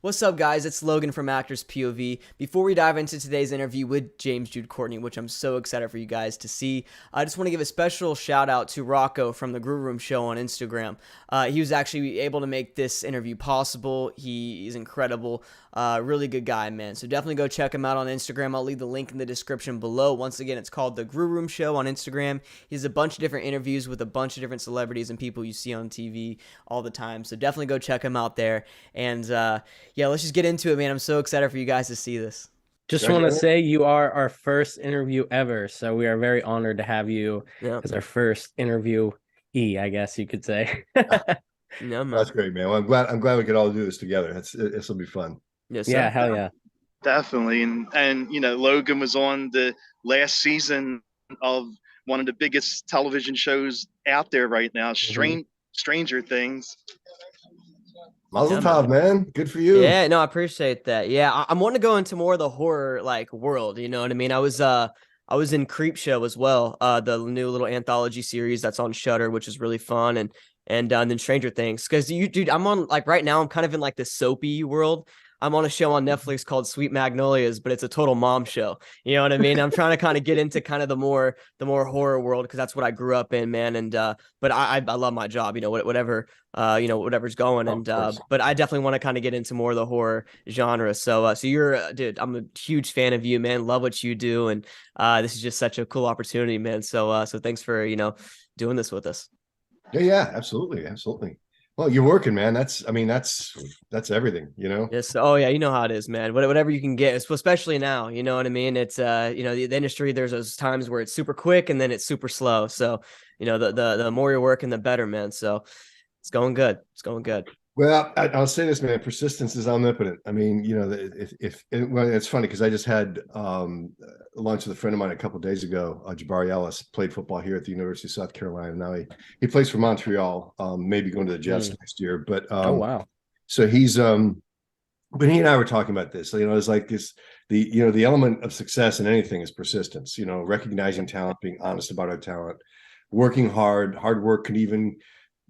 What's up, guys? It's Logan from Actors POV. Before we dive into today's interview with Jude Courtney, which I'm so excited for you guys to see, I just want to give a special shout out to Rocco from the Grue Rume Show on Instagram. He was actually able to make this interview possible. He is incredible. Really good guy, man. So definitely go check him out on Instagram. I'll leave the link in the description below. Once again, it's called the Grue Rume Show on Instagram. He has a bunch of different interviews with a bunch of different celebrities and people you see on TV all the time. So definitely go check him out there. And yeah, let's just get into it, man. I'm so excited for you guys to see this. Just want to say you are our first interview ever, so we are very honored to have you as our first interviewee, I guess you could say. Yeah, man. That's great, man. Well, I'm glad we could all do this together. This will be fun. Yes, yeah, sir. hell yeah. Definitely. And Logan was on the last season of one of the biggest television shows out there right now, Stranger Things. Mazel tov, man. Good for you. Yeah, no, I appreciate that. Yeah, I'm wanting to go into more of the horror world. You know what I mean? I was in Creep Show as well, the new little anthology series that's on Shudder, which is really fun, and then Stranger Things. Because dude, I'm on right now. I'm kind of in this soapy world. I'm on a show on Netflix called Sweet Magnolias, but it's a total mom show. You know what I mean? I'm trying to kind of get into kind of the more horror world because that's what I grew up in, man. And but I love my job, whatever whatever's going. And but I definitely want to kind of get into more of the horror genre. So you're dude, I'm a huge fan of you, man. Love what you do, and this is just such a cool opportunity, man. So thanks for doing this with us. Yeah, absolutely. Well, you're working, man. That's everything, Yes. Oh yeah. You know how it is, man. Whatever you can get, especially now, you know what I mean? It's, the industry, there's those times where it's super quick and then it's super slow. So, the more you're working, the better, man. So it's going good. Well, I'll say this, man. Persistence is omnipotent. I mean, it's funny because I just had lunch with a friend of mine a couple of days ago. Jabari Ellis played football here at the University of South Carolina. Now he plays for Montreal. Maybe going to the Jets next year. But oh wow! So he's but he and I were talking about this. It's like this. The element of success in anything is persistence. Recognizing talent, being honest about our talent, working hard. Hard work can even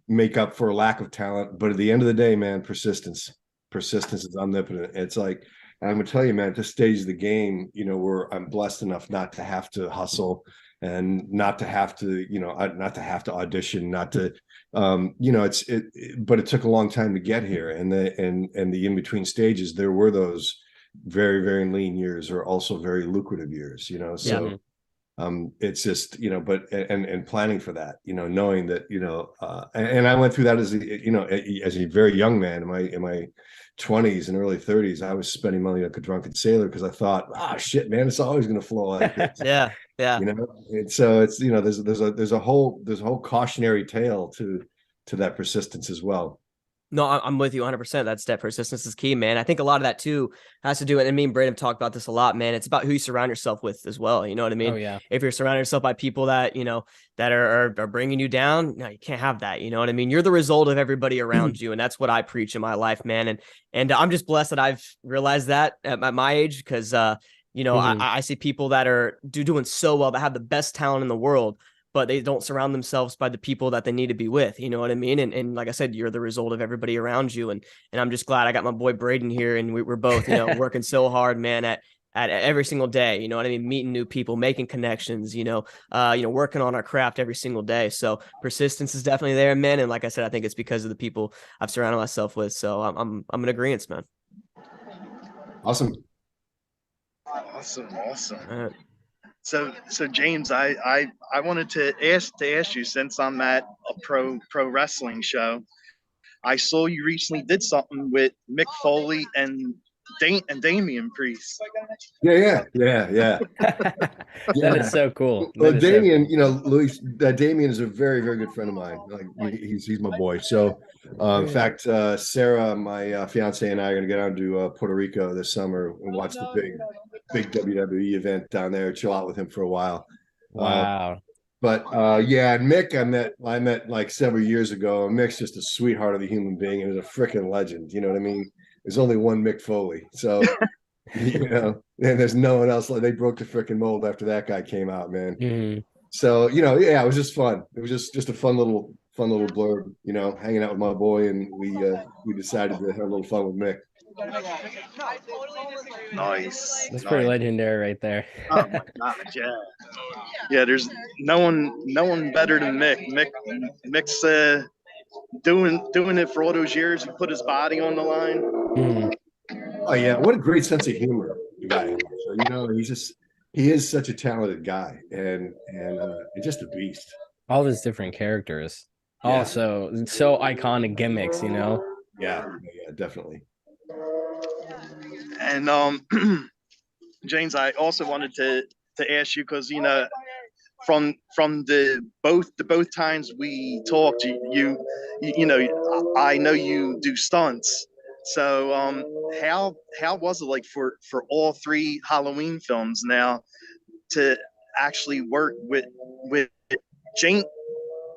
make up for a lack of talent, but at the end of the day, man, persistence is omnipotent. It's like, I'm gonna tell you, man, at this stage of the game, where I'm blessed enough not to have to hustle and not to have to audition, not to but it took a long time to get here, and the in between stages there were those very, very lean years or also very lucrative years, so it's just, but and planning for that, knowing that, and I went through that as a very young man in my 20s and early 30s. I was spending money like a drunken sailor because I thought, shit, man, it's always going to flow like this. Yeah. And so it's, there's a whole cautionary tale to that persistence as well. No, I'm with you 100%. That persistence is key, man. I think a lot of that too has to do with, and me and Brayden talk about this a lot, man. It's about who you surround yourself with as well. You know what I mean? Oh yeah. If you're surrounding yourself by people that, that are bringing you down, no, you can't have that. You know what I mean? You're the result of everybody around you. And that's what I preach in my life, man. And I'm just blessed that I've realized that at my age, because, I see people that are doing so well, that have the best talent in the world, but they don't surround themselves by the people that they need to be with. You know what I mean? And like I said, you're the result of everybody around you. And I'm just glad I got my boy Brayden here, and we're both, working so hard, man, at every single day. You know what I mean? Meeting new people, making connections, working on our craft every single day. So persistence is definitely there, man. And like I said, I think it's because of the people I've surrounded myself with. So I'm in agreement, man. Awesome. So James, I wanted to ask you, since I'm at a pro wrestling show, I saw you recently did something with Mick Foley and Damian Priest. Yeah. That is so cool. Well, Damian, Luis, Damian is a very, very good friend of mine. Like he's my boy. So, in fact, Sarah, my fiance, and I are going to get out to Puerto Rico this summer and watch the big WWE event down there. Chill out with him for a while. Wow. But and Mick, I met like several years ago. Mick's just a sweetheart of a human being, and he's a freaking legend. You know what I mean? There's only one Mick Foley, so and there's no one else. They broke the freaking mold after that guy came out, man. So it was just fun. It was just a fun little blurb, hanging out with my boy, and we decided to have a little fun with Mick. Nice. That's pretty legendary right there. Oh my God, yeah. Yeah, there's no one better than Mick. Mick's doing it for all those years. He put his body on the line. Mm. Oh yeah, what a great sense of humor the guy has. So, he is such a talented guy, and just a beast. All of his different characters, also so iconic gimmicks, Yeah, definitely. And James, I also wanted to ask you, because from the both times we talked, I know you do stunts. So how was it like for all three Halloween films now to actually work with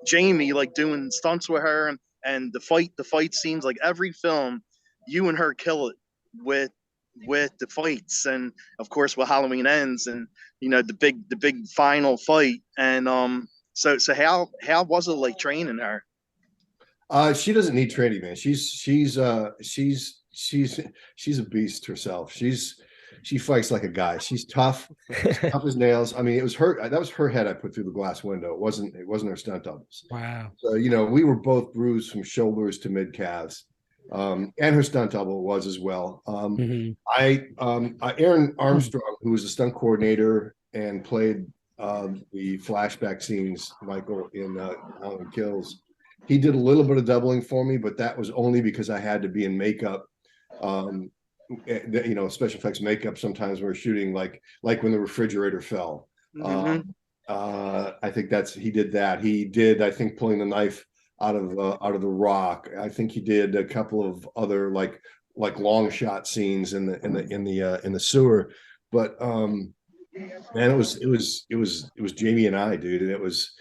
Jamie, like doing stunts with her, and the fight scenes, like every film you and her kill it with the fights, and of course with Halloween Ends, and the big final fight. And so how was it like training her? She doesn't need training, man. She's a beast herself. She fights like a guy. She's tough, tough as nails. I mean, that was her head I put through the glass window. It wasn't her stunt doubles. Wow. So we were both bruised from shoulders to mid calves. And her stunt double was as well. Aaron Armstrong, who was a stunt coordinator and played the flashback scenes, Michael, in Halloween Kills, he did a little bit of doubling for me, but that was only because I had to be in makeup, special effects makeup. Sometimes we're shooting like when the refrigerator fell. Mm-hmm. I think he did that. He did, I think, pulling the knife out of the rock. I think he did a couple of other like long shot scenes in the sewer. But man, it was Jamie and I, dude, and it was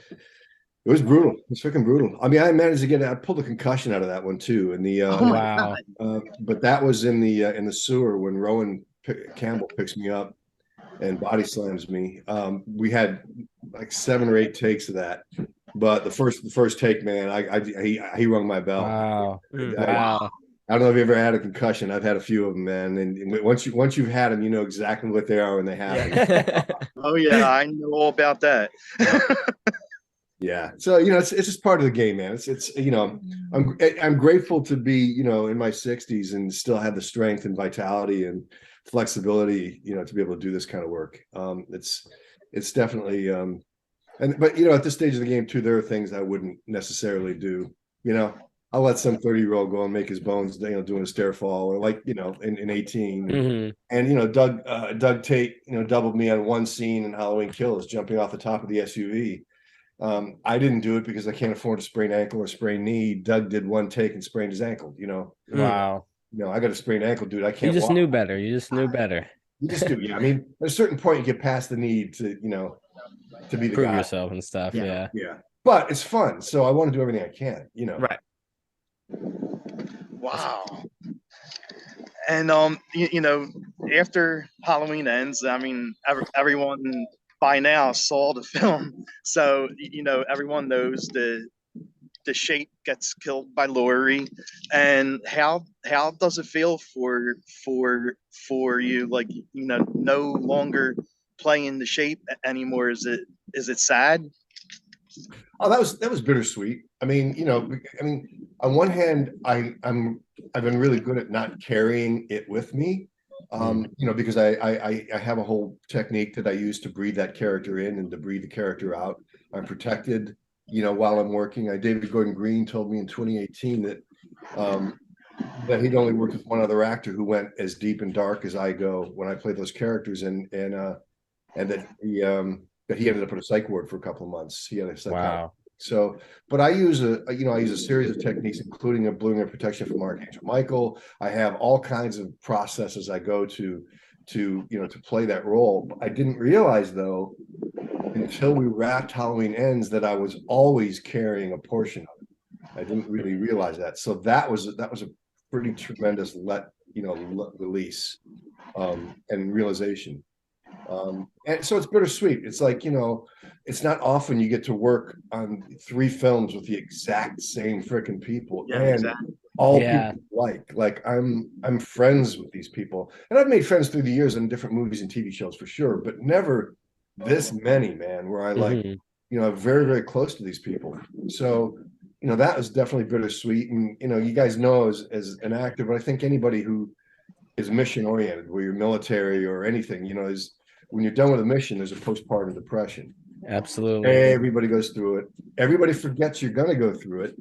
brutal. It was freaking brutal. I mean, I pulled a concussion out of that one too. And wow. But that was in the sewer when Rowan Campbell picks me up and body slams me. We had like 7 or 8 takes of that. But the first take, man, he rung my bell. Wow. Wow. I don't know if you ever had a concussion. I've had a few of them, man. And once you've had them, you know exactly what they are when they happen. Yeah. Oh yeah, I know all about that. Yeah. So it's just part of the game, man. It's I'm grateful to be in my 60s and still have the strength and vitality and flexibility to be able to do this kind of work. It's definitely but at this stage of the game too, there are things I wouldn't necessarily do. I'll let some 30-year-old go and make his bones, doing a stair fall, or like in 18. Mm-hmm. And Doug Tate doubled me on one scene in Halloween Kills, jumping off the top of the SUV. I didn't do it because I can't afford to sprain ankle or sprain knee. Doug did one take and sprained his ankle. Wow. I got a sprained ankle, dude. I can't. You just knew better. You just knew better. You just do. Yeah. I mean, at a certain point, you get past the need to to be the prove guy. yourself and stuff. Yeah. But it's fun, so I want to do everything I can. Right. Wow. And after Halloween Ends, I mean, everyone by now saw the film, so everyone knows the shape gets killed by Laurie. And how does it feel for you, like no longer playing the shape anymore? Is it sad? Oh, that was bittersweet. I mean, on one hand, I've been really good at not carrying it with me, because I have a whole technique that I use to breathe that character in and to breathe the character out. I'm protected, while I'm working. David Gordon Green told me in 2018 that he'd only worked with one other actor who went as deep and dark as I go when I play those characters, and that he ended up in a psych ward for a couple of months. He had a wow. So, but I use a series of techniques, including a blue and protection from Archangel Michael. I have all kinds of processes I go to play that role. I didn't realize though, until we wrapped Halloween Ends, that I was always carrying a portion of it. I didn't really realize that. So that was a pretty tremendous release and realization. And so it's bittersweet. It's like, it's not often you get to work on 3 films with the exact same freaking people. Yeah, and exactly. all Yeah. people like I'm friends with these people, and I've made friends through the years in different movies and TV shows for sure, but never this many, man, where I like, Mhm. you know, very, very close to these people. So, you know, that was definitely bittersweet. And, you know, you guys know as an actor, but I think anybody who is mission oriented, where you're military or anything, you know, is when you're done with a mission, there's a postpartum depression. Absolutely. Everybody goes through it. Everybody forgets you're going to go through it,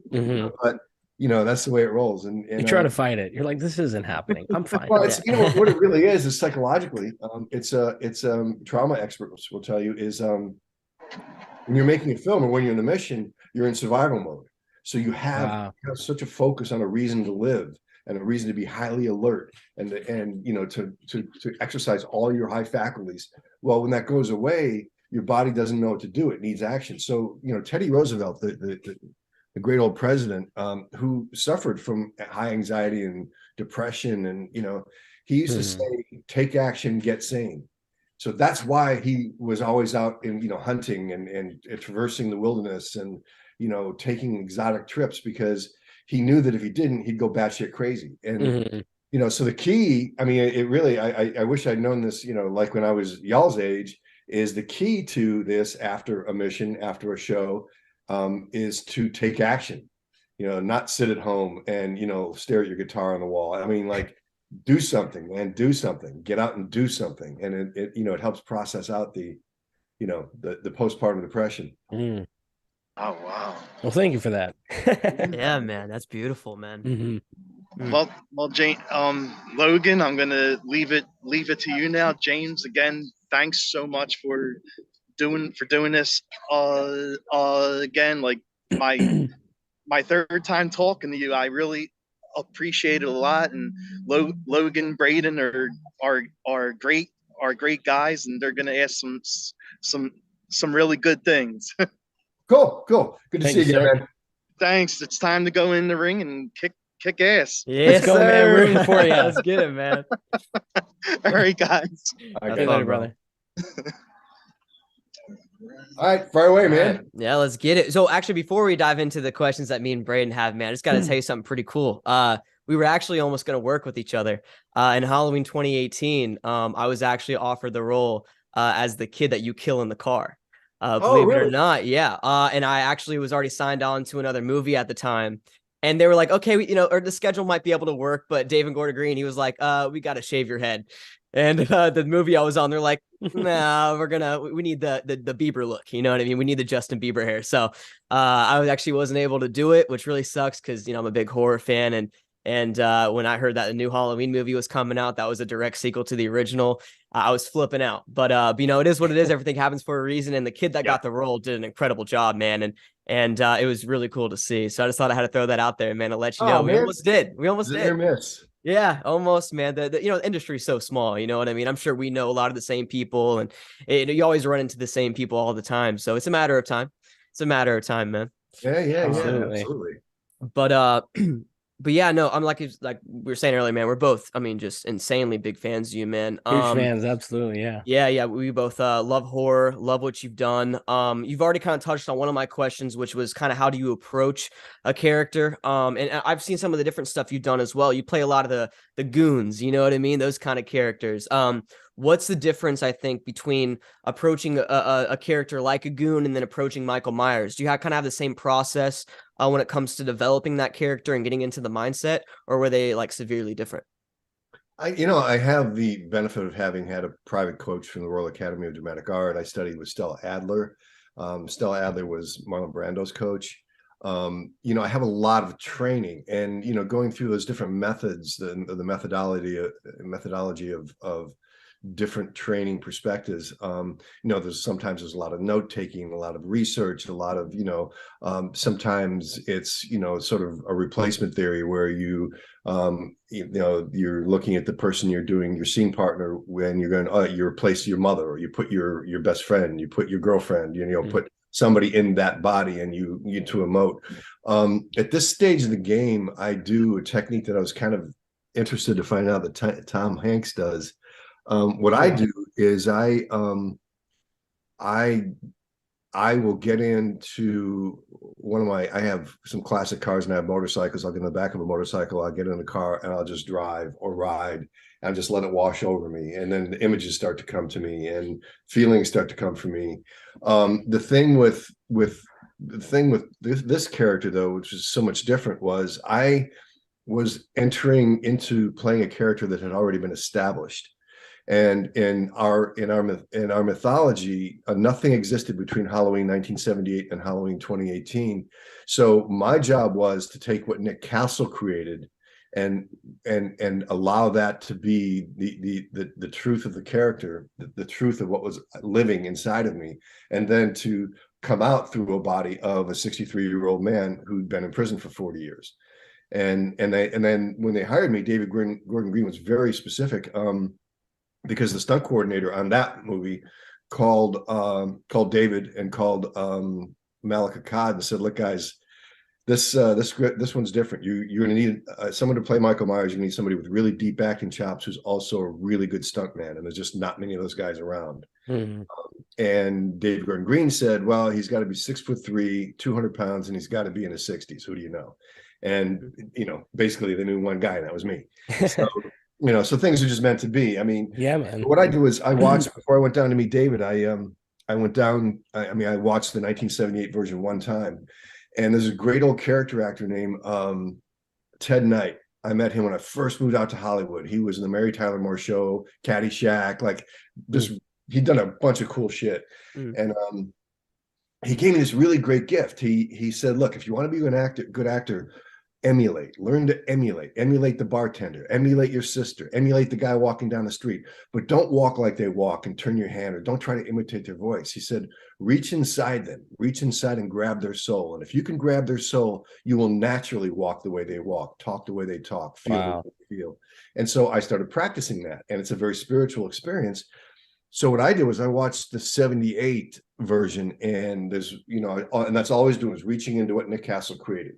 but you know, that's the way it rolls. And you try to fight it. You're like, this isn't happening. I'm fine. well, it's, you know, what it really is psychologically. It's trauma experts will tell you is when you're making a film or when you're in a mission, you're in survival mode. So you have such a focus on a reason to live and a reason to be highly alert and you know, to exercise all your high faculties. Well, when that goes away, your body doesn't know what to do. It needs action. So, you know, Teddy Roosevelt, the great old president, who suffered from high anxiety and depression, and you know, he used to say, "Take action, get sane." So that's why he was always out in, you know, hunting and traversing the wilderness and, you know, taking exotic trips, because he knew that if he didn't, he'd go batshit crazy. And you know, so the key, I mean, it really, I wish I'd known this, you know, like when I was y'all's age, is the key to this after a mission, after a show, is to take action, you know, not sit at home and, you know, stare at your guitar on the wall. I mean, like, do something, man, do something, get out and do something. And it you know, it helps process out the, you know, the postpartum depression. Oh, wow. Well, thank you for that. Yeah, man, that's beautiful, man. Well, Jane, Logan, I'm gonna leave it to you now. James, again, thanks so much for doing this. Again, like my third time talking to you, I really appreciate it a lot. And Logan, Brayden are great guys, and they're gonna ask some really good things. Cool. Good to Thank see you, you again, sir. man. Thanks. It's time to go in the ring and kick ass. Yes, Let's go, man. sir. Rooting for you. Let's get it, man. All right, guys. All right, Have See you fun, later, bro. brother. All right, fire away, man. Right. Yeah, let's get it. So actually, before we dive into the questions that me and Brayden have, man, I just got to tell you something pretty cool. We were actually almost going to work with each other. In Halloween 2018, I was actually offered the role as the kid that you kill in the car. Believe it or not, yeah. And I actually was already signed on to another movie at the time. And they were like, okay, you know, or the schedule might be able to work, but Dave and Gordon Green, he was like, we got to shave your head. And the movie I was on, they're like, nah, we need the Bieber look. You know what I mean? We need the Justin Bieber hair. So I actually wasn't able to do it, which really sucks because, you know, I'm a big horror fan. And when I heard that the new Halloween movie was coming out, that was a direct sequel to the original, I was flipping out. But you know, it is what it is. Everything happens for a reason. And the kid that got the role did an incredible job, man. And it was really cool to see. So I just thought I had to throw that out there, man, to let you know. We almost did. We almost did. Miss. Yeah, almost, man. The you know, the industry is so small, you know what I mean? I'm sure we know a lot of the same people, and you always run into the same people all the time. So it's a matter of time. It's a matter of time, man. Yeah, absolutely. But but yeah, no, I'm like we were saying earlier, man, we're both, I mean, just insanely big fans of you, man. Huge fans, absolutely, yeah. Yeah, we both love horror, love what you've done. You've already kind of touched on one of my questions, which was kind of how do you approach a character? And I've seen some of the different stuff you've done as well. You play a lot of the goons, you know what I mean? Those kind of characters. What's the difference, I think, between approaching a character like a goon and then approaching Michael Myers? Do you kind of have the same process when it comes to developing that character and getting into the mindset, or were they like severely different? I have the benefit of having had a private coach from the Royal Academy of Dramatic Art. I studied with Stella Adler. Stella Adler was Marlon Brando's coach. I have a lot of training, and going through those different methods, the methodology of different training perspectives. There's a lot of note taking, a lot of research, a lot of sometimes it's sort of a replacement theory where you're looking at the person you're doing your scene partner when you're going, you replace your mother, or you put your best friend, you put your girlfriend, put somebody in that body and you to emote. At this stage of the game, I do a technique that I was kind of interested to find out that Tom Hanks does. What I do is I I will get into I have some classic cars and I have motorcycles. I'll get in the back of a motorcycle, I'll get in a car and I'll just drive or ride and just let it wash over me. And then the images start to come to me and feelings start to come for me. The thing with this character though, which is so much different, was I was entering into playing a character that had already been established. And in our mythology, nothing existed between Halloween 1978 and Halloween 2018. So my job was to take what Nick Castle created and allow that to be the truth of the character, the truth of what was living inside of me, and then to come out through a body of a 63-year-old man who'd been in prison for 40 years. And then when they hired me, David Gordon Green was very specific. Because the stunt coordinator on that movie called David and called Malika Cod and said, "Look, guys, this one's different. You're going to need someone to play Michael Myers. You need somebody with really deep acting chops who's also a really good stunt man, and there's just not many of those guys around." Mm-hmm. And David Gordon Green said, "Well, he's got to be 6'3", 200 pounds, and he's got to be in his 60s. Who do you know?" And basically they knew one guy, and that was me. So, so things are just meant to be. I mean, yeah, man. What I do is I watched before I went down to meet David. I went down. I watched the 1978 version one time, and there's a great old character actor named Ted Knight. I met him when I first moved out to Hollywood. He was in the Mary Tyler Moore Show, Caddyshack, like just he'd done a bunch of cool shit. And he gave me this really great gift. He said, "Look, if you want to be an good actor, learn to emulate the bartender, emulate your sister, emulate the guy walking down the street, but don't walk like they walk and turn your hand, or don't try to imitate their voice." He said, reach inside and grab their soul. And if you can grab their soul, you will naturally walk the way they walk, talk the way they talk, feel the way they feel. And so I started practicing that, and it's a very spiritual experience. So what I did was I watched the 78 version, and there's, and that's all I was doing, was reaching into what Nick Castle created.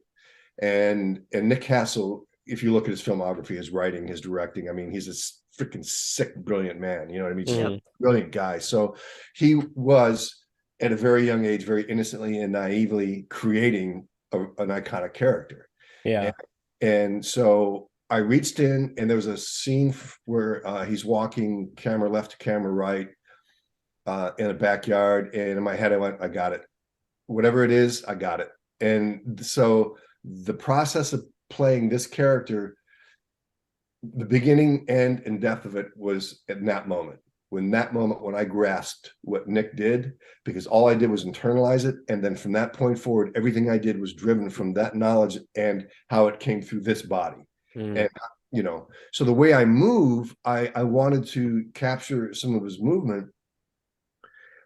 And Nick Castle, if you look at his filmography, his writing, his directing, I mean, he's a freaking sick, brilliant man. You know what I mean? He's a brilliant guy. So he was at a very young age, very innocently and naively creating an iconic character. Yeah. And so I reached in, and there was a scene where he's walking camera left to camera right in a backyard. And in my head, I went, I got it. Whatever it is, I got it. And so the process of playing this character, the beginning, end, and death of it was in that moment. When I grasped what Nick did, because all I did was internalize it. And then from that point forward, everything I did was driven from that knowledge and how it came through this body. And, so the way I move, I wanted to capture some of his movement.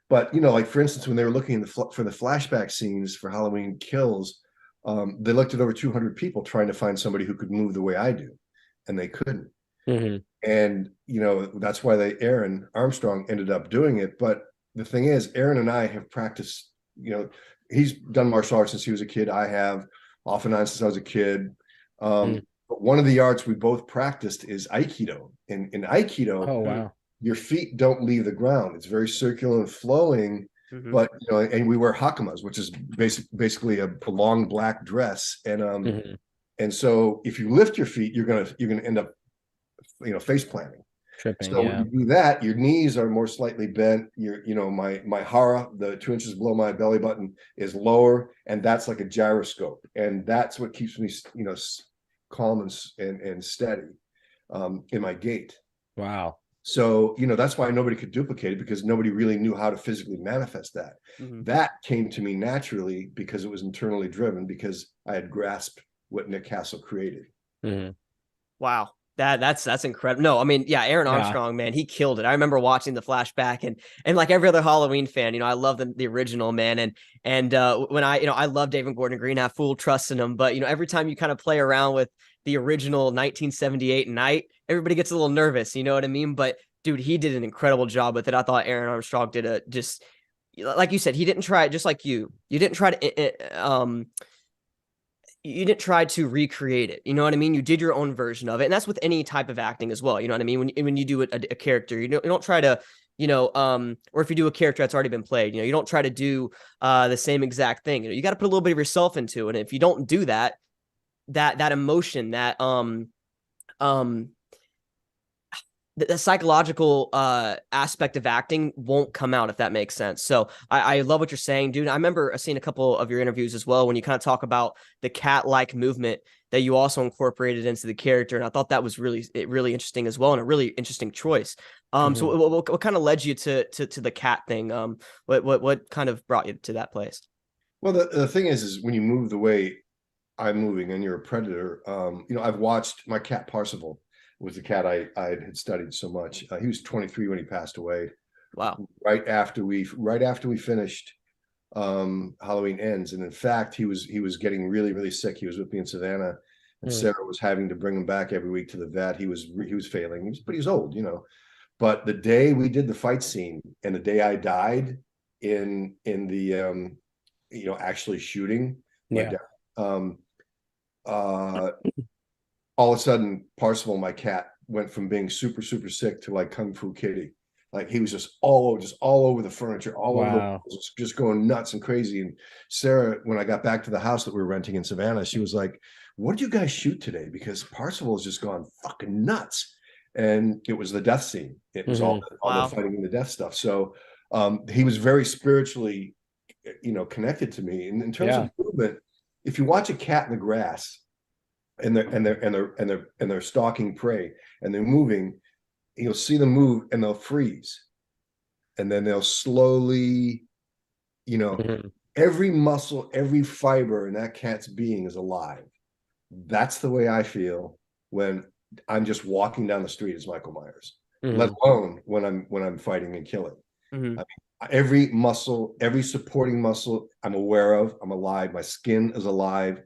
But, like, for instance, when they were looking for the flashback scenes for Halloween Kills, they looked at over 200 people trying to find somebody who could move the way I do, and they couldn't. And that's why Aaron Armstrong ended up doing it. But the thing is, Aaron and I have practiced. He's done martial arts since he was a kid. I have off and on since I was a kid. But one of the arts we both practiced is Aikido. In Aikido, your feet don't leave the ground. It's very circular and flowing. But and we wear hakamas, which is basically a long black dress, and so if you lift your feet, you're gonna end up face planting. Tripping, so when you do that, your knees are more slightly bent. My hara, the 2 inches below my belly button, is lower, and that's like a gyroscope, and that's what keeps me calm and steady in my gait. Wow. So, that's why nobody could duplicate it, because nobody really knew how to physically manifest that. That came to me naturally because it was internally driven, because I had grasped what Nick Castle created. Wow. That's incredible. No, I mean, yeah, Aaron Armstrong, man, he killed it. I remember watching the flashback, and like every other Halloween fan, I love the original, man. And when I love David Gordon Green, I have full trust in him. But, every time you kind of play around with the original 1978 Night, everybody gets a little nervous, you know what I mean? But dude, he did an incredible job with it. I thought Aaron Armstrong did just like you said, he didn't try it, just like you didn't try to you didn't try to recreate it. You know what I mean? You did your own version of it. And that's with any type of acting as well. You know what I mean? When you do a character, you don't try to, or if you do a character that's already been played, you don't try to do the same exact thing. You got to put a little bit of yourself into it. And if you don't do that, that emotion, that the psychological aspect of acting won't come out, if that makes sense. So I love what you're saying, dude. I remember seeing a couple of your interviews as well when you kind of talk about the cat-like movement that you also incorporated into the character, and I thought that was really interesting as well, and a really interesting choice. So what kind of led you to the cat thing? What kind of brought you to that place? Well, the thing is when you move the way I'm moving and you're a predator, I've watched my cat Parsifal was the cat I had studied so much. He was 23 when he passed away. Wow. Right after we finished Halloween Ends. And in fact, he was getting really, really sick. He was with me in Savannah. And Sarah was having to bring him back every week to the vet. He was failing. But he was old, But the day we did the fight scene and the day I died in the actually shooting, all of a sudden, Parsifal, my cat, went from being super, super sick to like Kung Fu Kitty. Like he was just all over the furniture, over just going nuts and crazy. And Sarah, when I got back to the house that we were renting in Savannah, she was like, "What did you guys shoot today? Because Parsifal has just gone fucking nuts." And it was the death scene. It was all the fighting and the death stuff. So he was very spiritually, connected to me. And in terms of movement, if you watch a cat in the grass, and they're stalking prey and they're moving, you'll see them move and they'll freeze, and then they'll slowly, every muscle, every fiber in that cat's being is alive. That's the way I feel when I'm just walking down the street as Michael Myers, let alone when I'm fighting and killing. I mean, every muscle, every supporting muscle I'm aware of, I'm alive. My skin is alive.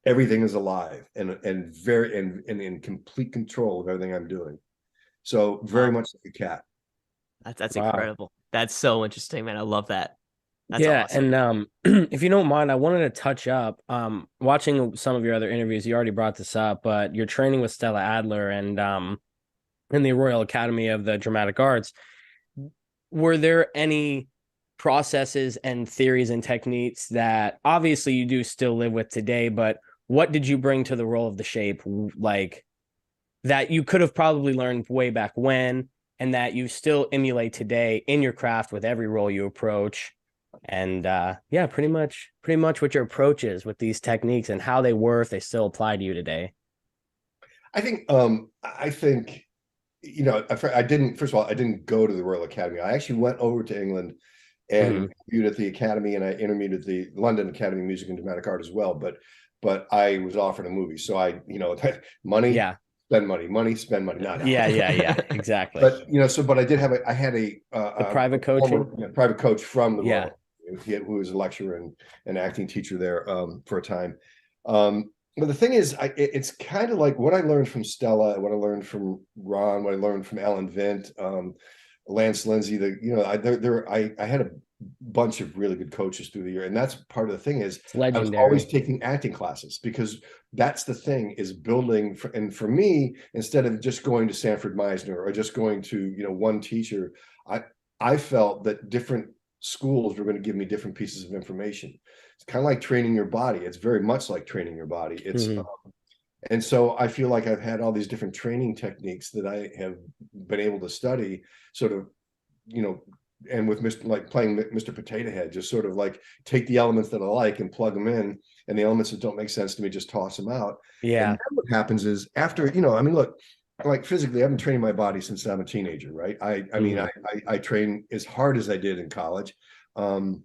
Everything is alive and in complete control of everything I'm doing. So very much like a cat. That's incredible. That's so interesting, man. I love that. That's awesome. And if you don't mind, I wanted to touch up. Watching some of your other interviews, you already brought this up, but you're training with Stella Adler and in the Royal Academy of the Dramatic Arts. Were there any processes and theories and techniques that obviously you do still live with today, but what did you bring to the role of the Shape, like that you could have probably learned way back when, and that you still emulate today in your craft with every role you approach? And pretty much what your approach is with these techniques and how they were, if they still apply to you today. I think I didn't, first of all, I didn't go to the Royal Academy. I actually went over to England and interviewed at the Academy, and I interviewed at the London Academy of Music and Dramatic Art as well. But I was offered a movie. So money, spend money, spend money. Not exactly. But, but I did have I had a private coaching, private coach from the Royal, who was a lecturer and acting teacher there for a time. But the thing is, it's kind of like what I learned from Stella, what I learned from Ron, what I learned from Alan Vint, Lance Lindsay. I had a bunch of really good coaches through the year, and that's part of the thing is I was always taking acting classes, because that's the thing is building. And for me, instead of just going to Sanford Meisner or just going to one teacher, I felt that different schools were going to give me different pieces of information. It's kind of like training your body. It's very much like training your body. It's and so I feel like I've had all these different training techniques that I have been able to study, sort of, and with playing Mr. Potato Head, just sort of like take the elements that I like and plug them in, and the elements that don't make sense to me, just toss them out. Yeah. And what happens is after, look, like physically, I've been training my body since I'm a teenager, right? I train as hard as I did in college. I'm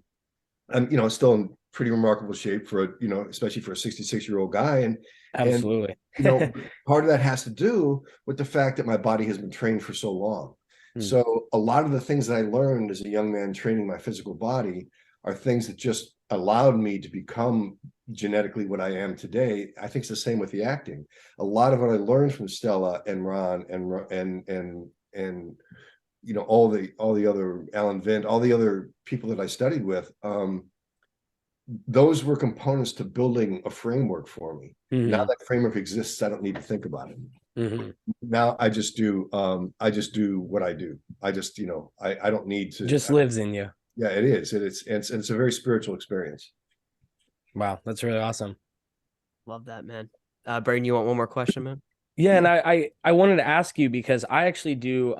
still in pretty remarkable shape for especially for a 66-year-old guy. And absolutely. And, part of that has to do with the fact that my body has been trained for so long. So a lot of the things that I learned as a young man training my physical body are things that just allowed me to become genetically what I am today. I think it's the same with the acting. A lot of what I learned from Stella and Ron and all the other Alan Vint, all the other people that I studied with, those were components to building a framework for me. Mm-hmm. Now that framework exists, I don't need to think about it. Mm-hmm. Now I just do what I do. I just, I don't need to. Just lives in you. Yeah, it is. It's a very spiritual experience. Wow, that's really awesome. Love that, man. Brayden, you want one more question, man? Yeah, and I wanted to ask you because I actually do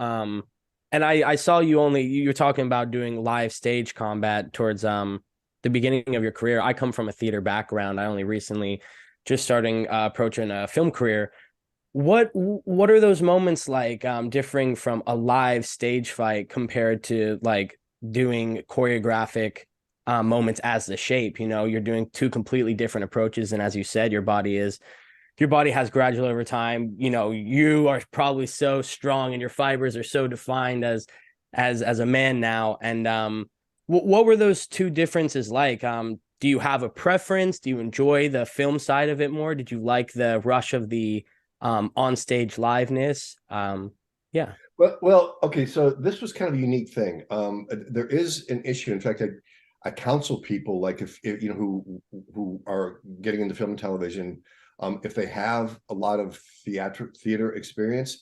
and I saw you're talking about doing live stage combat towards the beginning of your career. I come from a theater background. I only recently just starting approaching a film career. What are those moments like differing from a live stage fight compared to like doing choreographic moments as the shape? You're doing two completely different approaches, and as you said, your body has gradual over time. You are probably so strong and your fibers are so defined as a man now. And what were those two differences like? Do you have a preference? Do you enjoy the film side of it more? Did you like the rush of the on stage liveness? Yeah. Well, okay. So this was kind of a unique thing. There is an issue. In fact, I counsel people like if who are getting into film and television, if they have a lot of theater experience,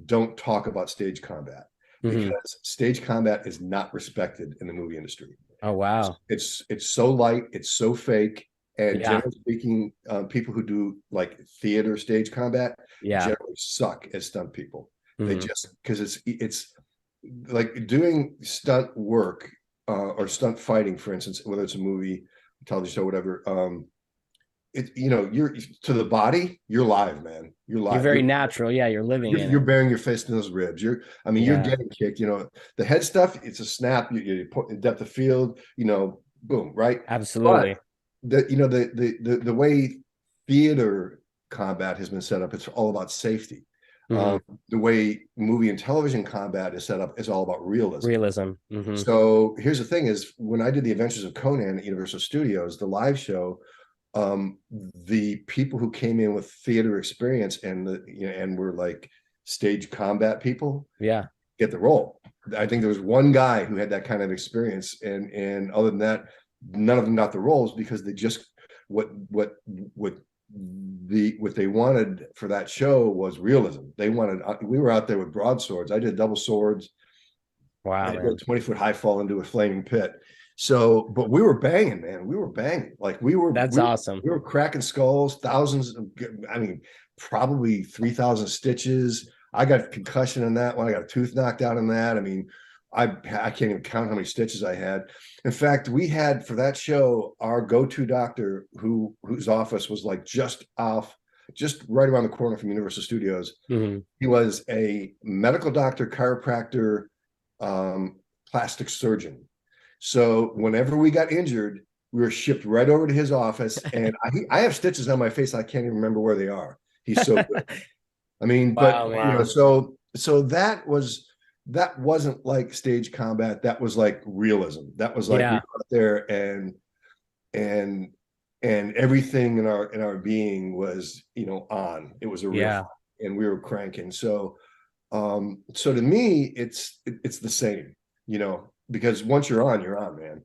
don't talk about stage combat, because stage combat is not respected in the movie industry. Oh wow. It's so light, it's so fake. And Yeah. generally speaking, people who do like theater stage combat generally suck as stunt people. They just, because it's like doing stunt work or stunt fighting, for instance, whether it's a movie, television show, whatever. You're to the body, you're live, man. You're live. You're very natural. Yeah, you're living in you're it. bearing your fist in those ribs. You're getting kicked. The head stuff, it's a snap. You put in depth of field. Boom, right? Absolutely. But the way theater combat has been set up, it's all about safety. The way movie and television combat is set up is all about realism. So here's the thing: is when I did the Adventures of Conan at Universal Studios, the live show, the people who came in with theater experience and were like stage combat people, get the role. I think there was one guy who had that kind of experience, and other than that, none of them got the roles because they just what they wanted for that show was realism. We were out there with broadswords. I did double swords. Wow, I did a 20-foot high fall into a flaming pit. So, but we were banging, man. We were banging. That's awesome. We were cracking skulls, probably 3,000 stitches. I got concussion in that one. I got a tooth knocked out in that. I can't even count how many stitches I had. In fact, we had for that show, our go-to doctor whose office was like just right around the corner from Universal Studios. He was a medical doctor, chiropractor, plastic surgeon. So whenever we got injured, we were shipped right over to his office, and I have stitches on my face. I can't even remember where they are. He's so good. So that wasn't like stage combat. That was like realism. That was like we were out there and everything in our being was on. It was a real fight, and we were cranking. So to me, it's the same. Because once you're on, man.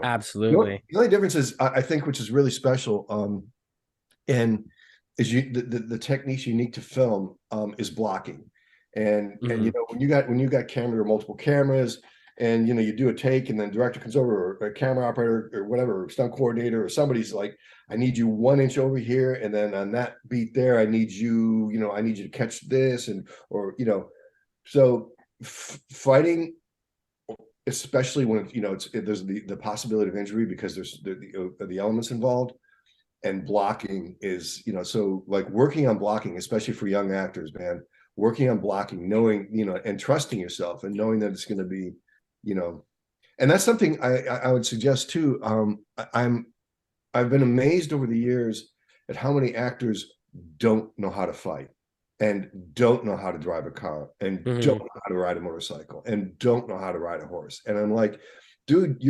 Absolutely. The only difference is I think, which is really special, and is the techniques unique to film is blocking. And when you got camera or multiple cameras, and you do a take, and then director comes over, or a camera operator or whatever, or stunt coordinator, or somebody's like, I need you 1 inch over here, and then on that beat there, I need you to catch this, so fighting, especially when there's the possibility of injury because there's the elements involved, and blocking is so like working on blocking, especially for young actors, man, working on blocking, knowing and trusting yourself and knowing that it's going to be and that's something I would suggest too. I've been amazed over the years at how many actors don't know how to fight, and don't know how to drive a car, and don't know how to ride a motorcycle, and don't know how to ride a horse. And I'm like, dude,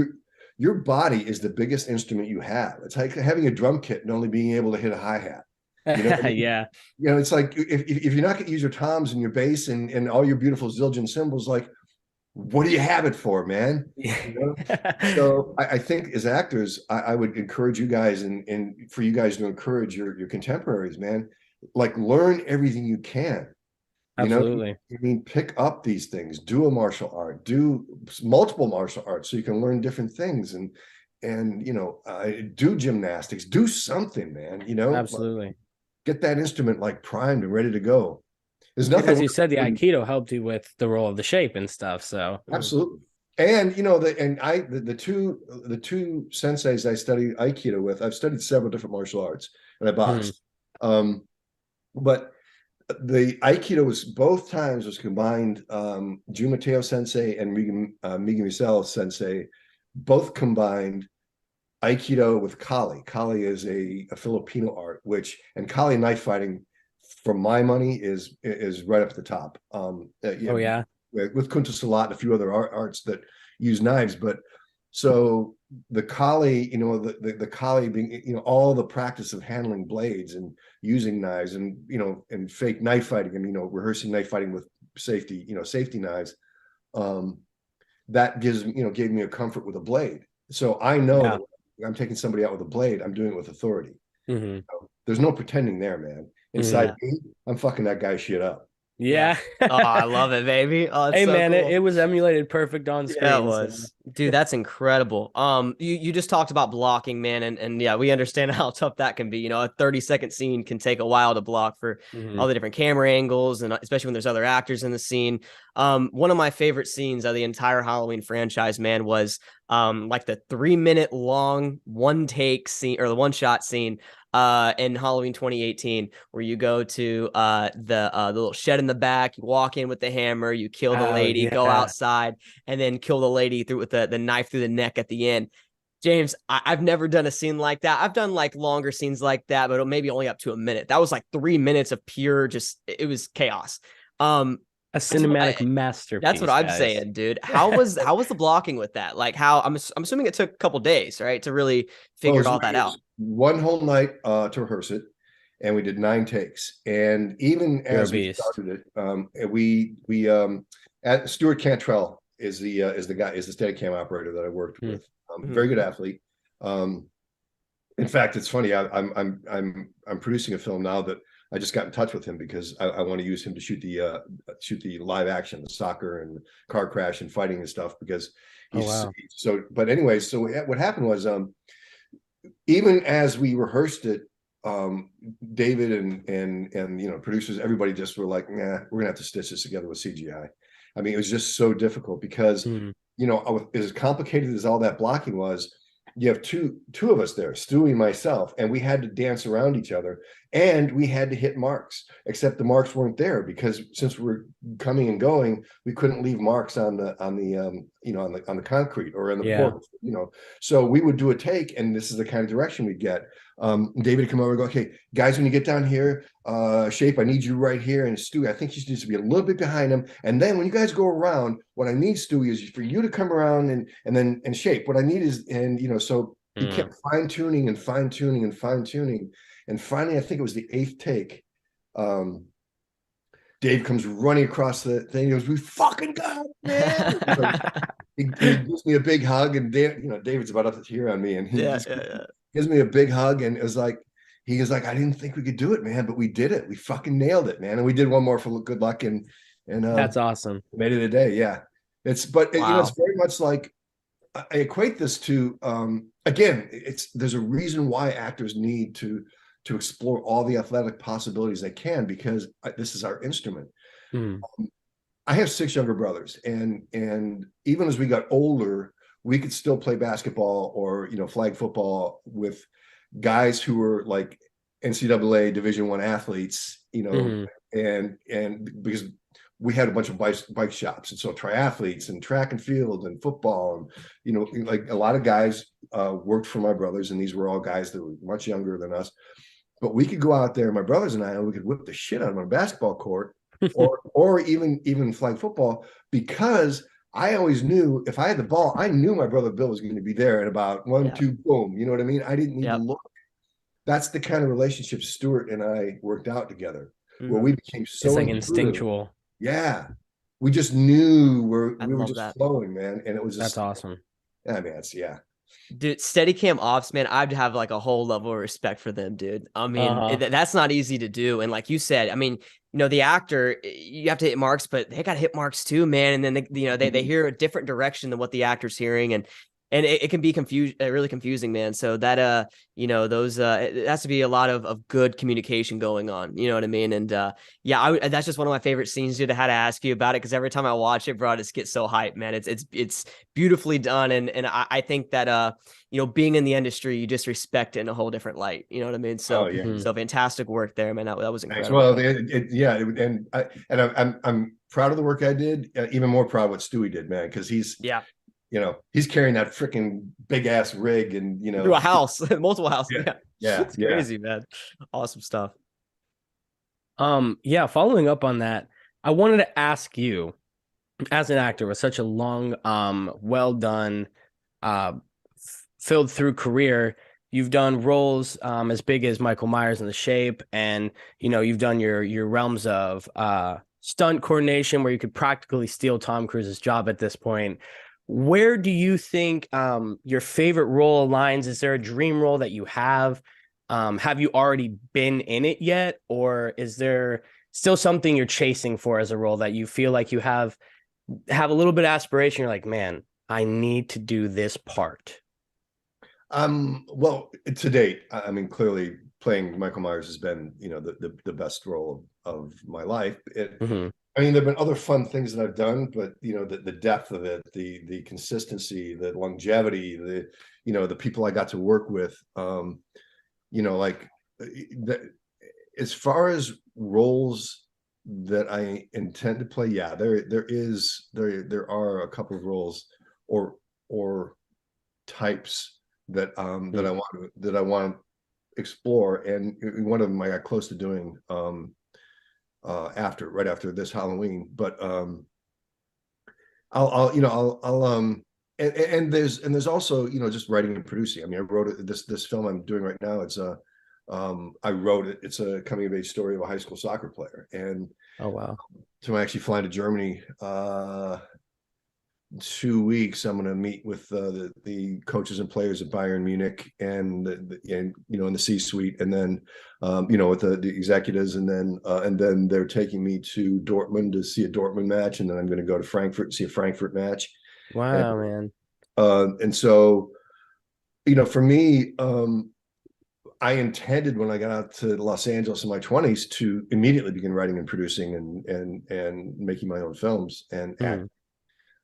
your body is the biggest instrument you have. It's like having a drum kit and only being able to hit a hi-hat. Yeah. It's like if you're not going to use your toms and your bass and all your beautiful zildjian cymbals, like what do you have it for, man? You know? So I think as actors, I would encourage you guys and for you guys to encourage your contemporaries, man, like learn everything you can. You know, Absolutely. I mean, pick up these things, do a martial art, do multiple martial arts so you can learn different things and you know, do gymnastics, do something, man, you know, Absolutely. get that instrument like primed and ready to go. There's As nothing you said, the worse than- Aikido helped you with the role of the shape and stuff. So absolutely. And you know, the two senseis I studied Aikido with, I've studied several different martial arts and I boxed. But the Aikido was both times was combined. Jun Mateo Sensei and Migi Misel Sensei both combined Aikido with Kali. Kali is a Filipino art, and Kali knife fighting, for my money, is right up at the top. oh yeah. With Kunta Salat and a few other arts that use knives, but so the Kali, you know, the Kali being, you know, all the practice of handling blades and using knives and, you know, and fake knife fighting and, you know, rehearsing knife fighting with safety, you know, safety knives, that gave me a comfort with a blade. So I know that when I'm taking somebody out with a blade, I'm doing it with authority. So there's no pretending there, man. Inside me, I'm fucking that guy shit up. Yeah. Oh, I love it, baby. Oh, it's Hey so man, cool. it was emulated perfect on screen. Yeah, it was. Dude, that's incredible. You just talked about blocking, man, and yeah, we understand how tough that can be. You know, a 30-second scene can take a while to block for all the different camera angles, and especially when there's other actors in the scene. One of my favorite scenes of the entire Halloween franchise, man, was like the 3-minute long one take scene or the one shot scene in Halloween 2018, where you go to the little shed in the back, you walk in with the hammer, you kill the lady, go outside, and then kill the lady through with the knife through the neck at the end. James, I've never done a scene like that. I've done like longer scenes like that, but maybe only up to a minute. That was like 3 minutes of pure, just it was chaos. A cinematic masterpiece. That's what I'm saying, dude. How was the blocking with that? Like, how I'm assuming it took a couple days, right, to really figure all that out. One whole night to rehearse it, and we did 9 takes. And even as we started it, we at Stuart Cantrell is the Steadicam operator that I worked with. Very good athlete. In fact, it's funny. I'm producing a film now that I just got in touch with him because I want to use him to shoot the live action, the soccer and car crash and fighting and stuff, because he's so. But anyway, so what happened was, even as we rehearsed it, David and you know, producers, everybody just were like, nah, we're gonna have to stitch this together with CGI. I mean, it was just so difficult because you know, as complicated as all that blocking was, you have two of us there, Stewie and myself, and we had to dance around each other, and we had to hit marks, except the marks weren't there because since we're coming and going, we couldn't leave marks on the you know, on the concrete or in the porch, you know. So we would do a take, and this is the kind of direction we'd get. David would come over and go, okay, guys, when you get down here, Shape, I need you right here, and Stewie, I think he needs to be a little bit behind him. And then when you guys go around, what I need, Stewie, is for you to come around and Shape. What I need is, and you know, so he kept fine-tuning and fine-tuning and fine-tuning. And finally, I think it was the 8th take. Dave comes running across the thing. He goes, "We fucking got it, man!" he gives me a big hug, and you know, David's about up to tear on me, and he gives me a big hug, and it was like, he was like, "I didn't think we could do it, man, but we did it. We fucking nailed it, man." And we did one more for good luck, and that's awesome. Made it a day, yeah. You know, it's very much like, I equate this to again, there's a reason why actors need to explore all the athletic possibilities they can, because this is our instrument. I have 6 younger brothers, and even as we got older, we could still play basketball or, you know, flag football with guys who were like NCAA Division I athletes, you know, and because we had a bunch of bike shops, and so triathletes and track and field and football, and you know, like a lot of guys worked for my brothers, and these were all guys that were much younger than us. But we could go out there, my brothers and I, and we could whip the shit out of them on a basketball court, or even flag football, because I always knew if I had the ball, I knew my brother Bill was going to be there at about 1, 2, boom. You know what I mean? I didn't need to look. That's the kind of relationship Stuart and I worked out together, where we became so. It's like instinctual. Yeah. we just knew I we were love just that. flowing, man. And it was That's just, awesome. I mean, it's, yeah. Dude, Steadicam ops, man, I'd have like a whole level of respect for them, dude. I mean, Uh-huh. that's not easy to do. And like you said, I mean, the actor, you have to hit marks, but they got to hit marks too, man. And then they hear a different direction than what the actor's hearing, and it can be really confusing, man. So that those it has to be a lot of good communication going on. You know what I mean? And yeah, that's just one of my favorite scenes, dude. I had to ask you about it because every time I watch it, bro, I just get so hyped, man. It's beautifully done, and I think that being in the industry, you just respect it in a whole different light. You know what I mean? Oh So yeah. Mhm. so fantastic work there, man. That was Thanks. incredible. Well, I'm proud of the work I did. Even more proud of what Stewie did, man, because Yeah, he's carrying that freaking big ass rig, and through a house, multiple houses. yeah, Yeah, yeah, it's yeah. crazy, man. Awesome stuff. Yeah, following up on that, I wanted to ask you, as an actor with such a long, well done, uh, filled through career, you've done roles as big as Michael Myers in The Shape, and you've done your realms of stunt coordination where you could practically steal Tom Cruise's job at this point. Where do you think your favorite role aligns? Is there a dream role that you have? Have you already been in it yet, or is there still something you're chasing for as a role that you feel like you have a little bit of aspiration? You're like, man, I need to do this part. Well, to date, I mean, clearly playing Michael Myers has been, the best role of my life. Mm-hmm. I mean, there've been other fun things that I've done, but the depth of it, the consistency, the longevity, the people I got to work with, like as far as roles that I intend to play, yeah, there are a couple of roles or types that I want to explore, and one of them I got close to doing right after this Halloween. But and there's also just writing and producing. I mean, I wrote this film I'm doing right now. It's I wrote it. It's a coming of age story of a high school soccer player, and Oh wow. so I'm actually flying to Germany 2 weeks. I'm going to meet with the coaches and players at Bayern Munich, and in the C-suite, and then with the executives, and then they're taking me to Dortmund to see a Dortmund match, and then I'm going to go to Frankfurt and see a Frankfurt match. Wow, man. And so for me, I intended when I got out to Los Angeles in my 20s to immediately begin writing and producing and making my own films and act.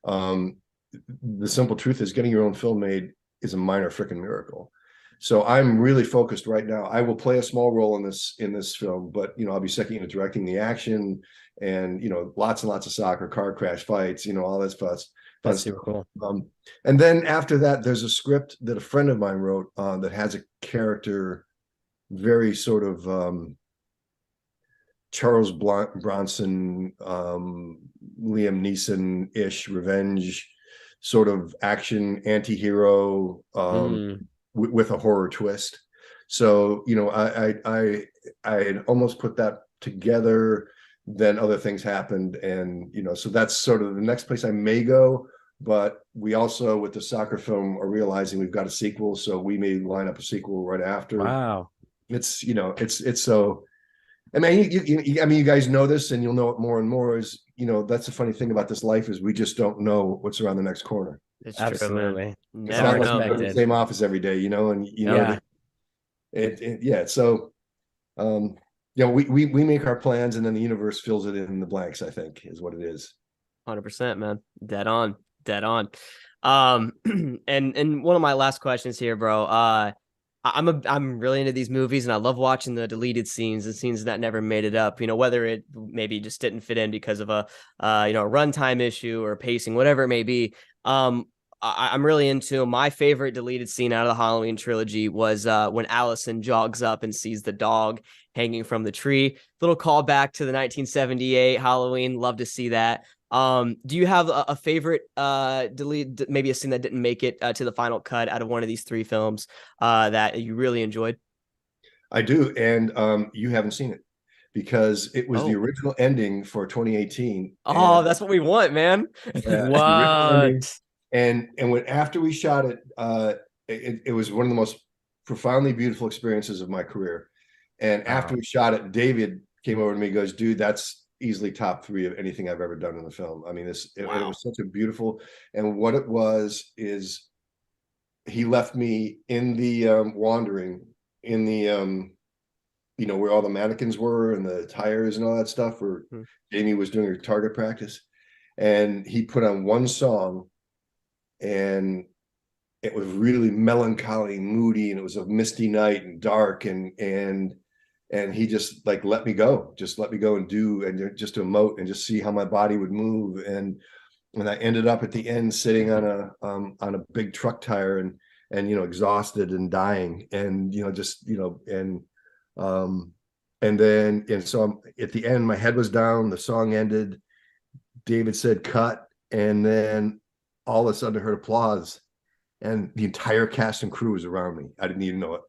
The simple truth is getting your own film made is a minor freaking miracle. So I'm really focused right now. I will play a small role in this film, but I'll be second unit directing the action, and lots and lots of soccer, car crash fights, all that stuff. That's super cool. And then after that, there's a script that a friend of mine wrote that has a character very sort of Charles Bronson, Liam Neeson-ish revenge sort of action anti-hero with a horror twist. So I had almost put that together, then other things happened, and so that's sort of the next place I may go. But we also, with the soccer film, are realizing we've got a sequel, so we may line up a sequel right after. Wow. It's so. I mean, you guys know this, and you'll know it more and more. Is that's the funny thing about this life, is we just don't know what's around the next corner. It's Absolutely. true, man. It's Never not know, like we go to the man. same office every day, and yeah. So, we make our plans, and then the universe fills it in the blanks, I think, is what it is. 100%, man. Dead on. And one of my last questions here, bro. I'm really into these movies, and I love watching the deleted scenes and scenes that never made it up. Whether it maybe just didn't fit in because of a runtime issue or pacing, whatever it may be. I'm really into my favorite deleted scene out of the Halloween trilogy was when Allison jogs up and sees the dog hanging from the tree. Little callback to the 1978 Halloween. Love to see that. Do you have a favorite delete, maybe a scene that didn't make it to the final cut out of one of these three films that you really enjoyed? I do, and you haven't seen it. because it was the Oh. original ending for 2018. Oh, And, that's what we want, man. the original ending. What? And when after we shot it, it was one of the most profoundly beautiful experiences of my career. And after we shot it, David came over to me and goes, dude, that's easily top 3 of anything I've ever done in the film. I mean, it was such a beautiful, and what it was is he left me in the wandering in the where all the mannequins were and the tires and all that stuff, where Jamie was doing her target practice, and he put on one song, and it was really melancholy, moody, and it was a misty night and dark, and he just like let me go and do, and just to emote and just see how my body would move. And I ended up at the end sitting on a big truck tire and exhausted and dying, and so I'm at the end, my head was down, the song ended, David said cut, and then all of a sudden I heard applause, and the entire cast and crew was around me. I didn't even know it.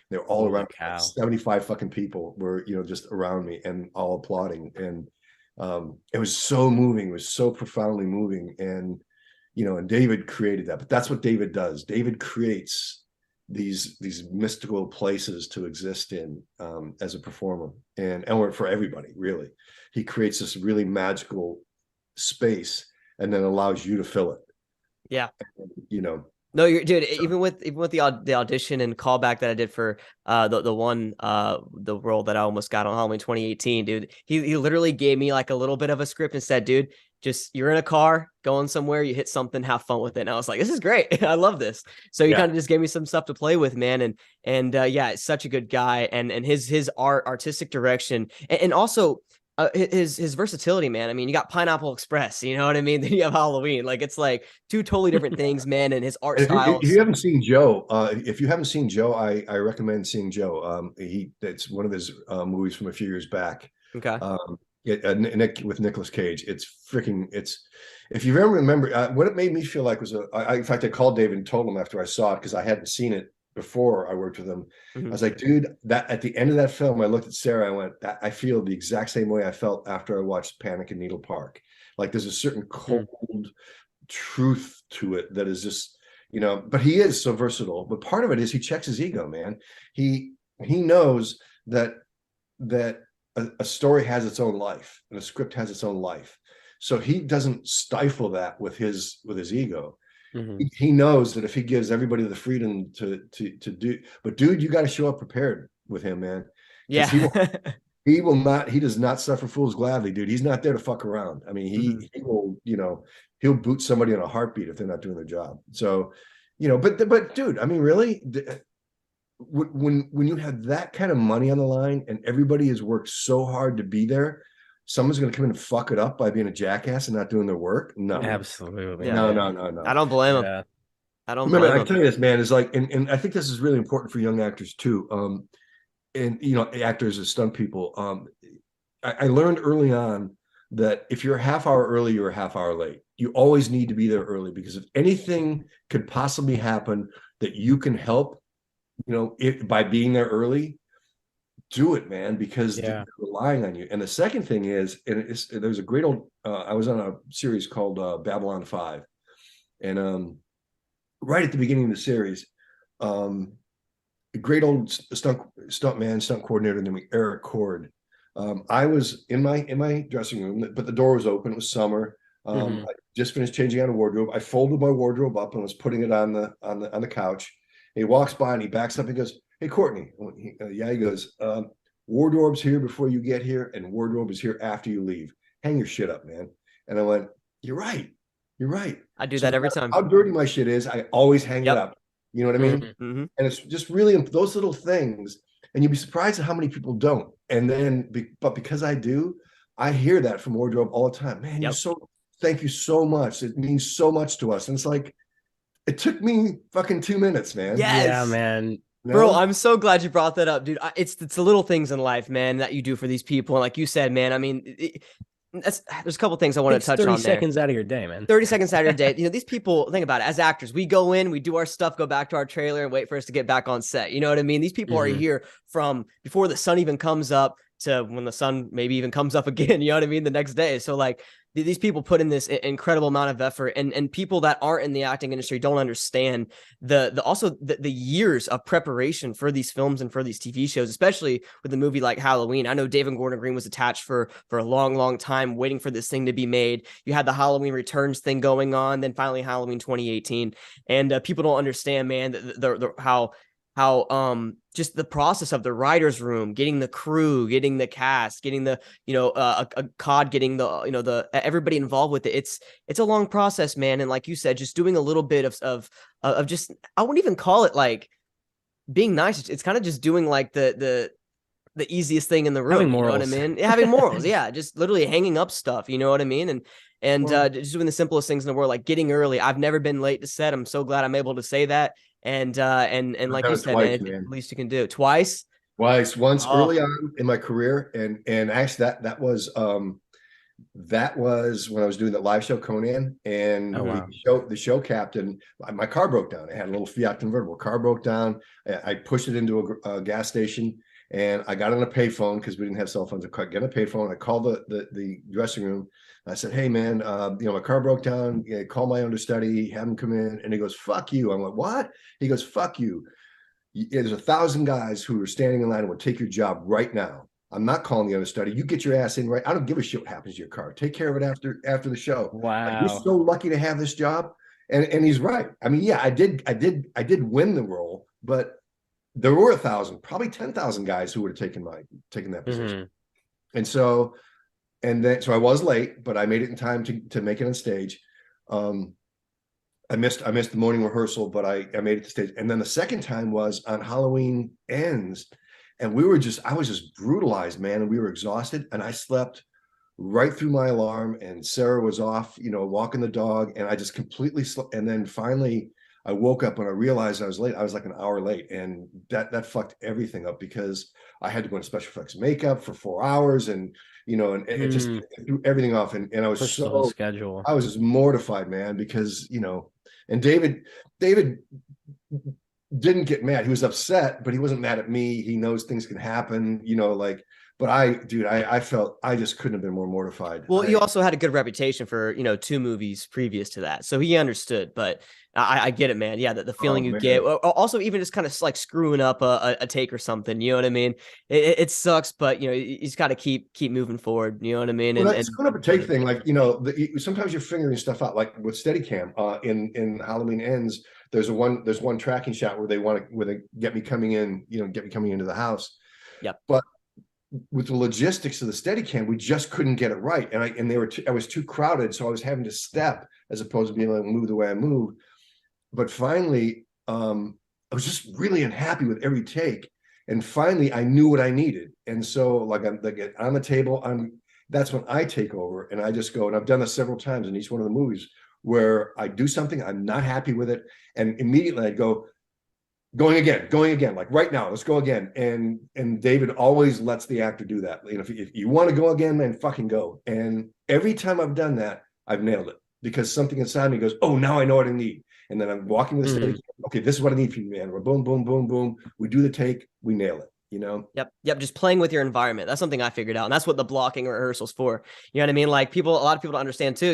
They were all around. 75 fucking people were, just around me and all applauding. And it was so moving. It was so profoundly moving. And, and David created that. But that's what David does. David creates these mystical places to exist in as a performer. And for everybody, really. He creates this really magical space and then allows you to fill it. Yeah. And, no, dude. Even with the audition and callback that I did for the role that I almost got on Halloween 2018, dude. He literally gave me like a little bit of a script and said, dude, just you're in a car going somewhere, you hit something, have fun with it. And I was like, this is great. I love this. So he kind of just gave me some stuff to play with, man. And it's such a good guy, and his artistic direction, and also. His versatility, man. I mean, you got Pineapple Express, you know what I mean? Then you have Halloween. Like, it's like 2 totally different things, man. And his art style. If you haven't seen Joe, I recommend seeing Joe. It's one of his movies from a few years back. Okay. Nick with Nicolas Cage. If you ever remember, what it made me feel like was in fact, I called David and told him after I saw it, because I hadn't seen it before I worked with him. I was like, dude, that at the end of that film, I looked at Sarah, I went, I feel the exact same way I felt after I watched Panic in Needle Park. Like, there's a certain cold truth to it that is just, but he is so versatile. But part of it is he checks his ego, man. He knows that a story has its own life and a script has its own life. So he doesn't stifle that with his ego. He knows that if he gives everybody the freedom to do, but dude, you got to show up prepared with him, man. Yeah. He does not suffer fools gladly, dude. He's not there to fuck around. I mean, he will, he'll boot somebody in a heartbeat if they're not doing their job. So, but dude, I mean, really, when you have that kind of money on the line and everybody has worked so hard to be there, someone's going to come in and fuck it up by being a jackass and not doing their work? No, absolutely. No. I don't blame him. I don't blame him. I tell you this, man, is like, and I think this is really important for young actors too. And actors as stunt people. I learned early on that if you're a half hour early, you're a half hour late. You always need to be there early, because if anything could possibly happen that you can help, by being there early, do it, man, because they're relying on you. And the second thing is, there's a great old, I was on a series called Babylon 5. And right at the beginning of the series, a great old stunt coordinator named Eric Cord. I was in my dressing room, but the door was open. It was summer. I just finished changing out a wardrobe. I folded my wardrobe up and was putting it on the couch. And he walks by and he backs up and goes, "Hey, Courtney." He goes, "Wardrobe's here before you get here, and wardrobe is here after you leave. Hang your shit up, man." And I went, "You're right. I do that every time. How dirty my shit is, I always hang it up. You know what I mean?" And it's just really those little things, and you'd be surprised at how many people don't. And then, but because I do, I hear that from wardrobe all the time. Man, thank you so much. It means so much to us. And it's like, it took me fucking 2 minutes, man. Yes. Yeah, man. Bro, I'm so glad you brought that up, dude. It's the little things in life, man, that you do for these people. And like you said, man, I mean, there's a couple things I want to touch on there. 30 seconds out of your day, man. 30 seconds out of your day. These people, think about it. As actors, we go in, we do our stuff, go back to our trailer and wait for us to get back on set. You know what I mean? These people are here from before the sun even comes up to when the sun maybe even comes up again, you know what I mean, the next day. So like these people put in this incredible amount of effort, and people that aren't in the acting industry don't understand the years of preparation for these films and for these TV shows, especially with a movie like Halloween. I know David Gordon Green was attached for a long time waiting for this thing to be made. You had the Halloween Returns thing going on, then finally Halloween 2018, and people don't understand, man, how just the process of the writer's room, getting the crew, getting the cast, getting the, a COD, getting the everybody involved with it. It's a long process, man. And like you said, just doing a little bit of just, I wouldn't even call it like being nice. It's kind of just doing like the easiest thing in the room. Having You know what I morals. mean? Having morals. Yeah. Just literally hanging up stuff. You know what I mean? And just doing the simplest things in the world, like getting early. I've never been late to set. I'm so glad I'm able to say that. And like you said, twice, man, at least you can do it twice. Twice, once Oh. early on in my career, and actually that was when I was doing that live show Conan, and the show captain, my car broke down. I had a little Fiat convertible. Car broke down. I pushed it into a gas station, and I got on a payphone because we didn't have cell phones. I got a payphone. I called the dressing room. I said, "Hey man, my car broke down. Call my understudy, have him come in." And he goes, "Fuck you." I'm like, "What?" He goes, "Fuck you. There's 1,000 guys who are standing in line and will take your job right now. I'm not calling the understudy. You get your ass in right. I don't give a shit what happens to your car. Take care of it after the show." Wow. Like, you're so lucky to have this job. And he's right. I mean, yeah, I did win the role, but there were 1,000, probably 10,000 guys who would have taken that position. And so I was late, but I made it in time to make it on stage. I missed the morning rehearsal, but I made it to stage. And then the second time was on Halloween Ends, and I was just brutalized, man, and we were exhausted, and I slept right through my alarm, and Sarah was off, walking the dog, and I just completely slept. And then finally I woke up and I realized I was late. I was like an hour late, and that fucked everything up because I had to go into special effects makeup for 4 hours, and it just threw everything off. And I was pushed the whole schedule. I was just mortified, man, because and David didn't get mad. He was upset, but he wasn't mad at me. He knows things can happen, but I felt I just couldn't have been more mortified. Well, you also had a good reputation for, 2 movies previous to that. So he understood, but I get it, man. Yeah. The feeling you get, also even just kind of like screwing up a take or something, you know what I mean? It sucks, but you just got to keep moving forward. You know what I mean? Well, that's screwing up a take thing. Like, sometimes you're fingering stuff out, like with Steadicam in Halloween Ends, there's one tracking shot where they get me coming into the house. Yep. But with the logistics of the Steadicam, we just couldn't get it right, and I was too crowded, so I was having to step as opposed to being able to move the way I moved. But finally, I was just really unhappy with every take, and finally I knew what I needed, and so like on the table, that's when I take over, and I just go, and I've done this several times in each one of the movies where I do something, I'm not happy with it, and immediately I'd go, going again, like right now, let's go again. And David always lets the actor do that. If you want to go again, man, fucking go. And every time I've done that, I've nailed it, because something inside me goes, oh, now I know what I need. And then I'm walking with the stage. Okay, this is what I need from you, man. We're boom, boom, boom, boom. We do the take, we nail it. Yep. Just playing with your environment. That's something I figured out. And that's what the blocking rehearsals for. You know what I mean? Like a lot of people don't understand too,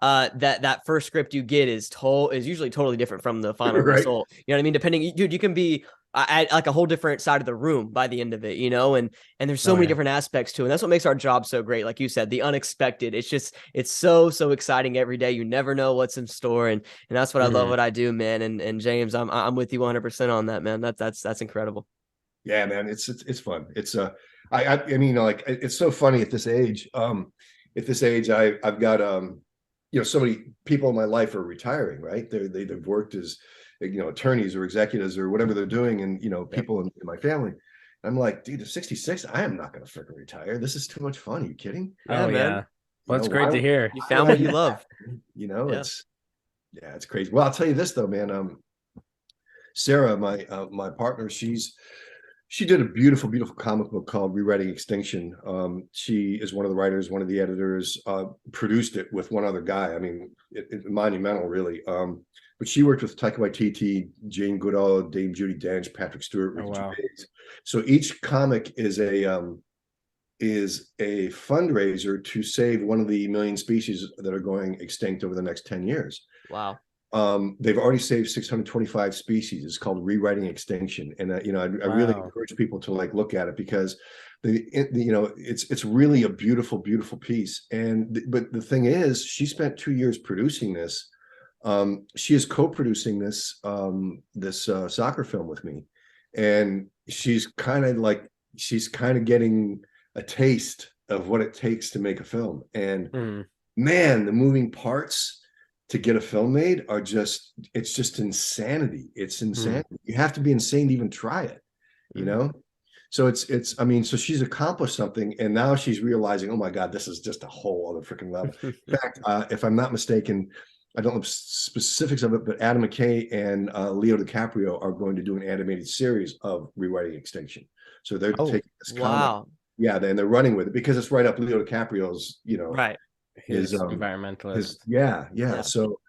that first script you get is usually totally different from the final Right. result. You know what I mean? Depending, dude, you can be at like a whole different side of the room by the end of it, and there's so many different aspects to it. And that's what makes our job so great. Like you said, the unexpected. It's so exciting every day. You never know what's in store. And that's what I love what I do, man. And James, I'm with you 100% on that, man. That's incredible. Yeah, man, it's fun. It's I mean, like, it's so funny at this age. I've got so many people in my life are retiring, right? They've worked as attorneys or executives or whatever they're doing, and people in my family. I'm like, dude, at 66, I am not going to freaking retire. This is too much fun. Are you kidding? Yeah, man. Yeah. Well, it's great to hear. You found what you love. It's crazy. Well, I'll tell you this though, man. Sarah, my partner, she did a beautiful comic book called Rewriting Extinction. She is one of the writers, one of the editors, produced it with one other guy. I mean, it's monumental, really. But she worked with Taika Waititi, Jane Goodall, Dame Judi Dench, Patrick Stewart, Ricky Gervais. So each comic is a is a fundraiser to save one of the million species that are going extinct over the next 10 years. Wow. They've already saved 625 species. It's called Rewriting Extinction. And, I really encourage people to like look at it, because it's really a beautiful, beautiful piece. But the thing is, she spent 2 years producing this. She is co-producing this soccer film with me. And she's kind of getting a taste of what it takes to make a film. And man, the moving parts to get a film made are it's just insanity. It's insanity. You have to be insane to even try it, you know? So so she's accomplished something, and now she's realizing, oh my God, this is just a whole other freaking level. In fact, if I'm not mistaken, I don't know specifics of it, but Adam McKay and Leo DiCaprio are going to do an animated series of Rewriting Extinction. So they're taking this comic. Yeah, and they're running with it because it's right up Leo DiCaprio's, right. His environmentalist. Yeah. So,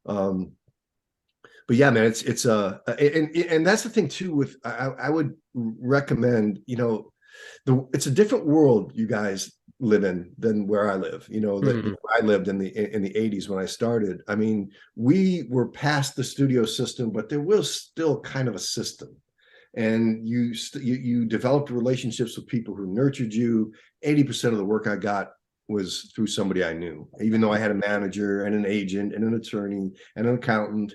but yeah, man, it's and that's the thing too. With I would recommend, it's a different world you guys live in than where I live. I lived in the 80s when I started. I mean, we were past the studio system, but there was still kind of a system. And you developed relationships with people who nurtured you. 80% of the work I got was through somebody I knew, even though I had a manager and an agent and an attorney and an accountant.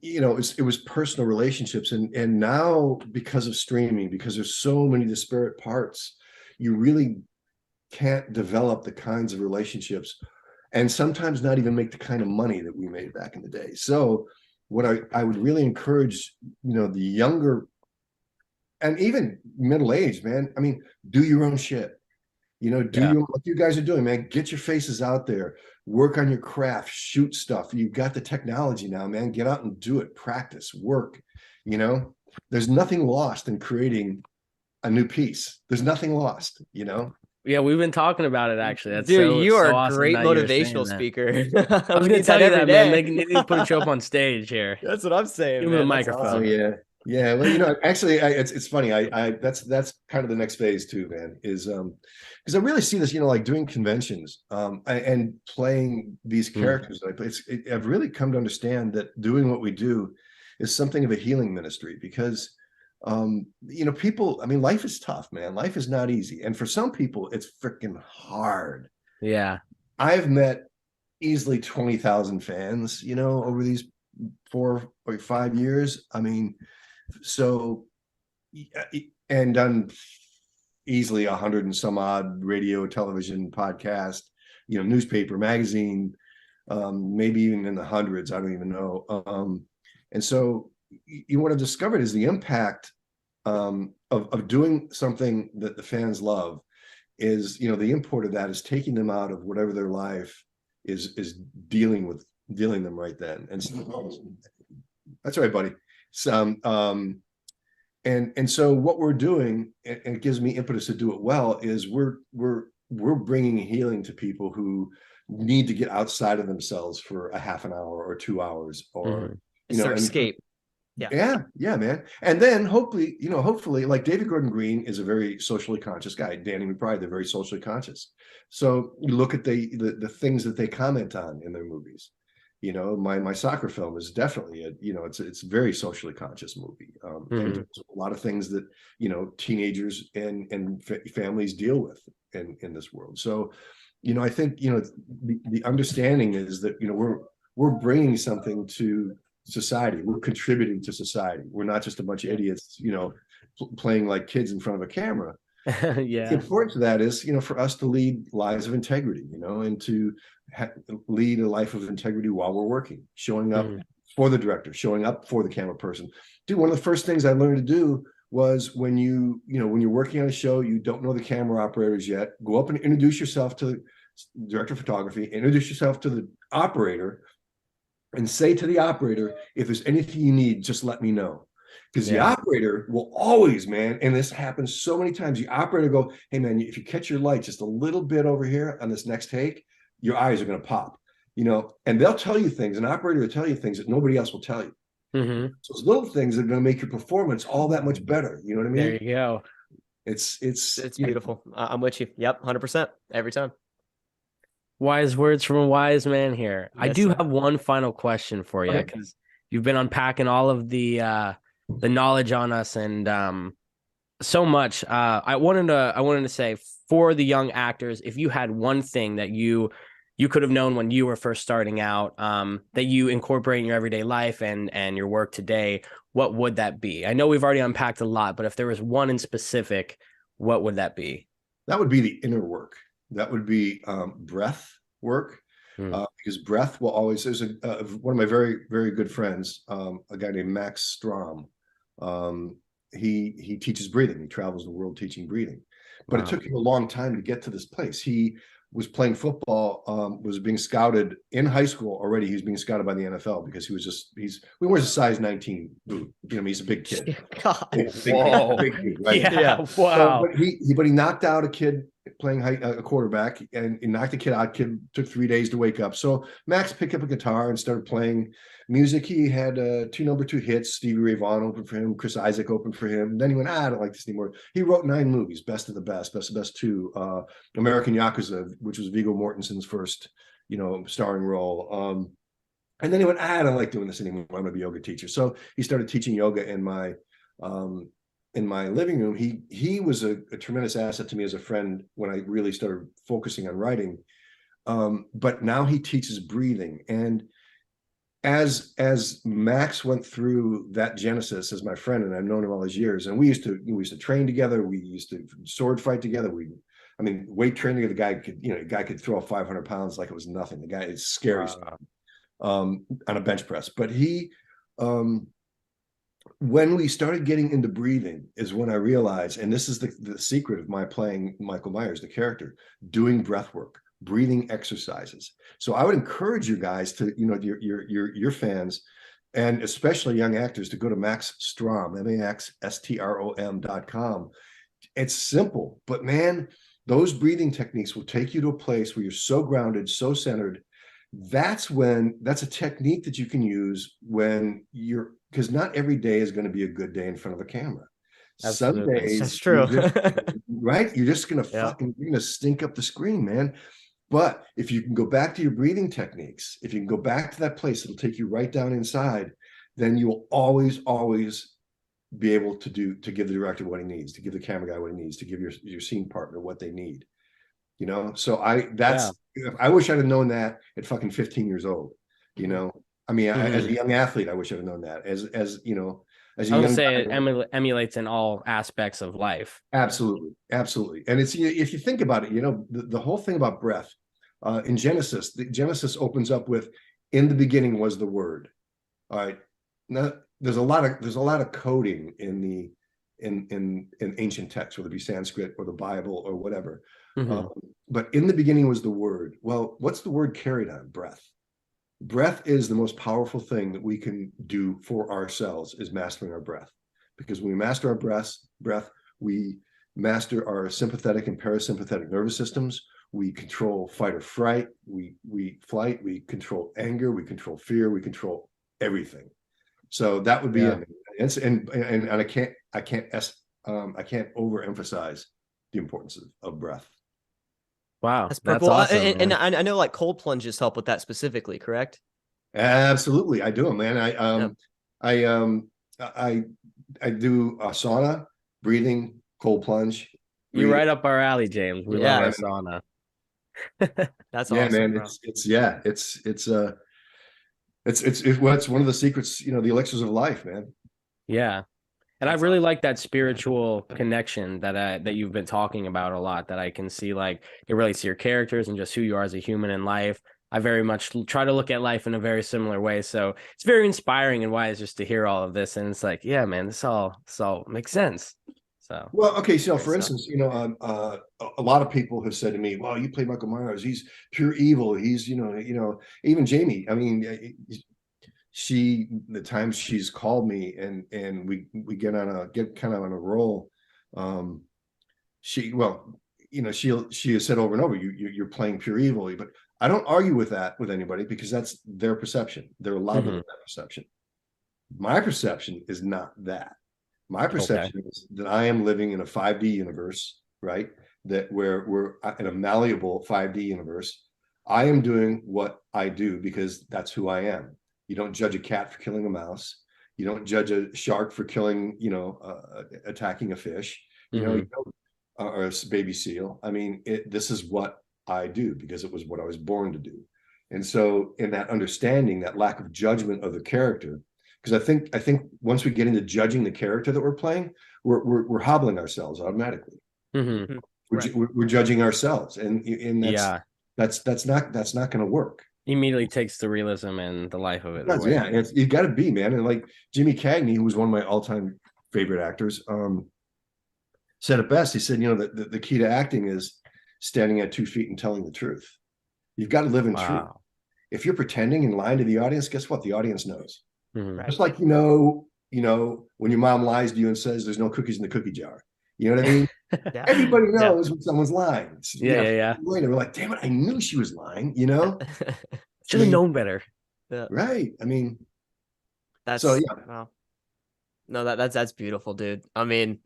It was personal relationships. And now, because of streaming, because there's so many disparate parts, you really can't develop the kinds of relationships, and sometimes not even make the kind of money that we made back in the day. So what I would really encourage, the younger and even middle-aged, man, I mean, do your own shit. What you guys are doing, man. Get your faces out there, work on your craft, shoot stuff. You've got the technology now, man. Get out and do it, practice, work. There's nothing lost in creating a new piece. There's nothing lost, Yeah, we've been talking about it actually. That's Dude, you are a awesome great motivational speaker. I was gonna tell you that, man. They need to put you up on stage here. That's what I'm saying. Give me a microphone. Awesome. Yeah. Well, actually, it's funny. That's kind of the next phase too, man. Is because I really see this, like doing conventions, and playing these characters. I've really come to understand that doing what we do is something of a healing ministry, because people, I mean, life is tough, man. Life is not easy. And for some people, it's freaking hard. Yeah. I've met easily 20,000 fans, over these 4 or 5 years. I mean, so, and done easily 100 and some odd radio, television, podcast, newspaper, magazine, maybe even in the hundreds. I don't even know. And so, what I've discovered is the impact of doing something that the fans love is, the import of that is taking them out of whatever their life is dealing them right then. And so, that's right, buddy. So, and so what we're doing, and it gives me impetus to do it well, is we're bringing healing to people who need to get outside of themselves for a half an hour or 2 hours, or escape. Yeah, man. And then hopefully, like David Gordon Green is a very socially conscious guy. Danny McBride, they're very socially conscious. So you look at the things that they comment on in their movies. My soccer film is definitely it's a very socially conscious movie. And there's a lot of things that teenagers and families deal with in this world. So I think the understanding is that we're bringing something to society. We're contributing to society. We're not just a bunch of idiots, playing like kids in front of a camera. Yeah. The importance of that is, for us to lead lives of integrity, and to lead a life of integrity while we're working, showing up for the director, showing up for the camera person. Dude, one of the first things I learned to do was when you're working on a show, you don't know the camera operators yet, go up and introduce yourself to the director of photography, introduce yourself to the operator, and say to the operator, if there's anything you need, just let me know. Because the operator will always, man, and this happens so many times, the operator go, hey, man, if you catch your light just a little bit over here on this next take, your eyes are going to pop, and they'll tell you things. An operator will tell you things that nobody else will tell you. So it's little things that are going to make your performance all that much better. You know what I mean? There you go. It's beautiful. I'm with you. Yep, 100% every time. Wise words from a wise man here. I Yes, do sir. have one final question for you Okay. because you've been unpacking all of the knowledge on us and so much. I wanted to say for the young actors, if you had one thing that you could have known when you were first starting out, that you incorporate in your everyday life and your work today, what would that be? I know we've already unpacked a lot, but if there was one in specific, what would that be? That would be the inner work. That would be breath work. Because breath will always, there's one of my very, very good friends, a guy named Max Strom. He teaches breathing. He travels the world teaching breathing, but it took him a long time to get to this place. He was playing football, was being scouted in high school already. He was being scouted by the NFL because he wears a size 19 boot. He's a big kid. God. Big dude, right? Yeah. So, Wow. but he knocked out a kid playing a quarterback, and he knocked the kid out. Kid took 3 days to wake up. So Max picked up a guitar and started playing music. He had 2 number 2 hits. Stevie Ray Vaughan opened for him. Chris Isaac opened for him. Then he went, I don't like this anymore. He wrote 9 movies, Best of the Best, Best of the Best 2, American Yakuza, which was Viggo Mortensen's first, starring role. And then he went, I don't like doing this anymore. I'm gonna be a yoga teacher. So he started teaching yoga in my living room. He was a tremendous asset to me as a friend when I really started focusing on writing. But now he teaches breathing. And as Max went through that genesis as my friend, and I've known him all these years, and we used to train together. We used to sword fight together. Weight training. The guy could throw 500 pounds like it was nothing. The guy is scary on a bench press. But when we started getting into breathing is when I realized, and this is the secret of my playing Michael Myers, the character, doing breath work, breathing exercises. So I would encourage you guys to, your fans, and especially young actors, to go to Max Strom, MAXSTROM.com. It's simple, but man, those breathing techniques will take you to a place where you're so grounded, so centered. That's a technique that you can use when because not every day is going to be a good day in front of a camera. Absolutely. Some days, that's true. right? You're just going to you're going to stink up the screen, man. But if you can go back to your breathing techniques, if you can go back to that place, it'll take you right down inside. Then you will always be able to give the director what he needs, to give the camera guy what he needs, to give your scene partner what they need. So I wish I'd have known that at fucking 15 years old. As a young athlete, I wish I'd have known that. As a young say it emulates in all aspects of life. Absolutely. And it's, if you think about it, the whole thing about breath, in Genesis, Genesis opens up with, in the beginning was the word. All right. Now there's a lot of coding in ancient texts, whether it be Sanskrit or the Bible or whatever. But in the beginning was the word. Well, what's the word carried on? Breath. Breath is the most powerful thing that we can do for ourselves, is mastering our breath. Because when we master our breath, we master our sympathetic and parasympathetic nervous systems. We control fight or fright. We control anger. We control fear. We control everything. So that would be it. And I can't overemphasize the importance of breath. Wow, that's awesome. And I know like cold plunges help with that specifically, correct? Absolutely, I do them, man. I do a sauna, breathing, cold plunge. You're right up our alley, James. We love our sauna. That's awesome, man. bro. It's one of the secrets, the elixirs of life, man. Yeah. And I really like that spiritual connection that you've been talking about a lot, that I can see, like, it relates to your characters and just who you are as a human in life. I very much try to look at life in a very similar way. So it's very inspiring and wise just to hear all of this. And it's like, yeah, man, this all makes sense. So, well, okay. So for instance, a lot of people have said to me, well, you play Michael Myers, he's pure evil. He's, even Jamie, the times she's called me and we get kind of on a roll. She has said over and over, you're playing pure evil, but I don't argue with that with anybody, because that's their perception. They're allowed to have that perception. My perception is not that. My perception is that I am living in a 5D universe, right? That where we're in a malleable 5D universe. I am doing what I do because that's who I am. You don't judge a cat for killing a mouse. You don't judge a shark for killing, attacking a fish, or a baby seal. I mean, this is what I do because it was what I was born to do. And so in that understanding, that lack of judgment of the character, because I think once we get into judging the character that we're playing, we're hobbling ourselves automatically. Mm-hmm. We're judging ourselves, and that's not going to work. Immediately takes the realism and the life of it away. Yeah, you got to be, man. And like Jimmy Cagney, who was one of my all-time favorite actors, said it best. He said, the key to acting is standing at 2 feet and telling the truth. You've got to live in truth. If you're pretending and lying to the audience, guess what? The audience knows. Mm-hmm. It's like, when your mom lies to you and says there's no cookies in the cookie jar. You know what I mean? Everybody knows when someone's lying. Yeah. We're like, damn it, I knew she was lying, Should have known better. Right. I mean, that's wow. No, that's beautiful, dude. I mean,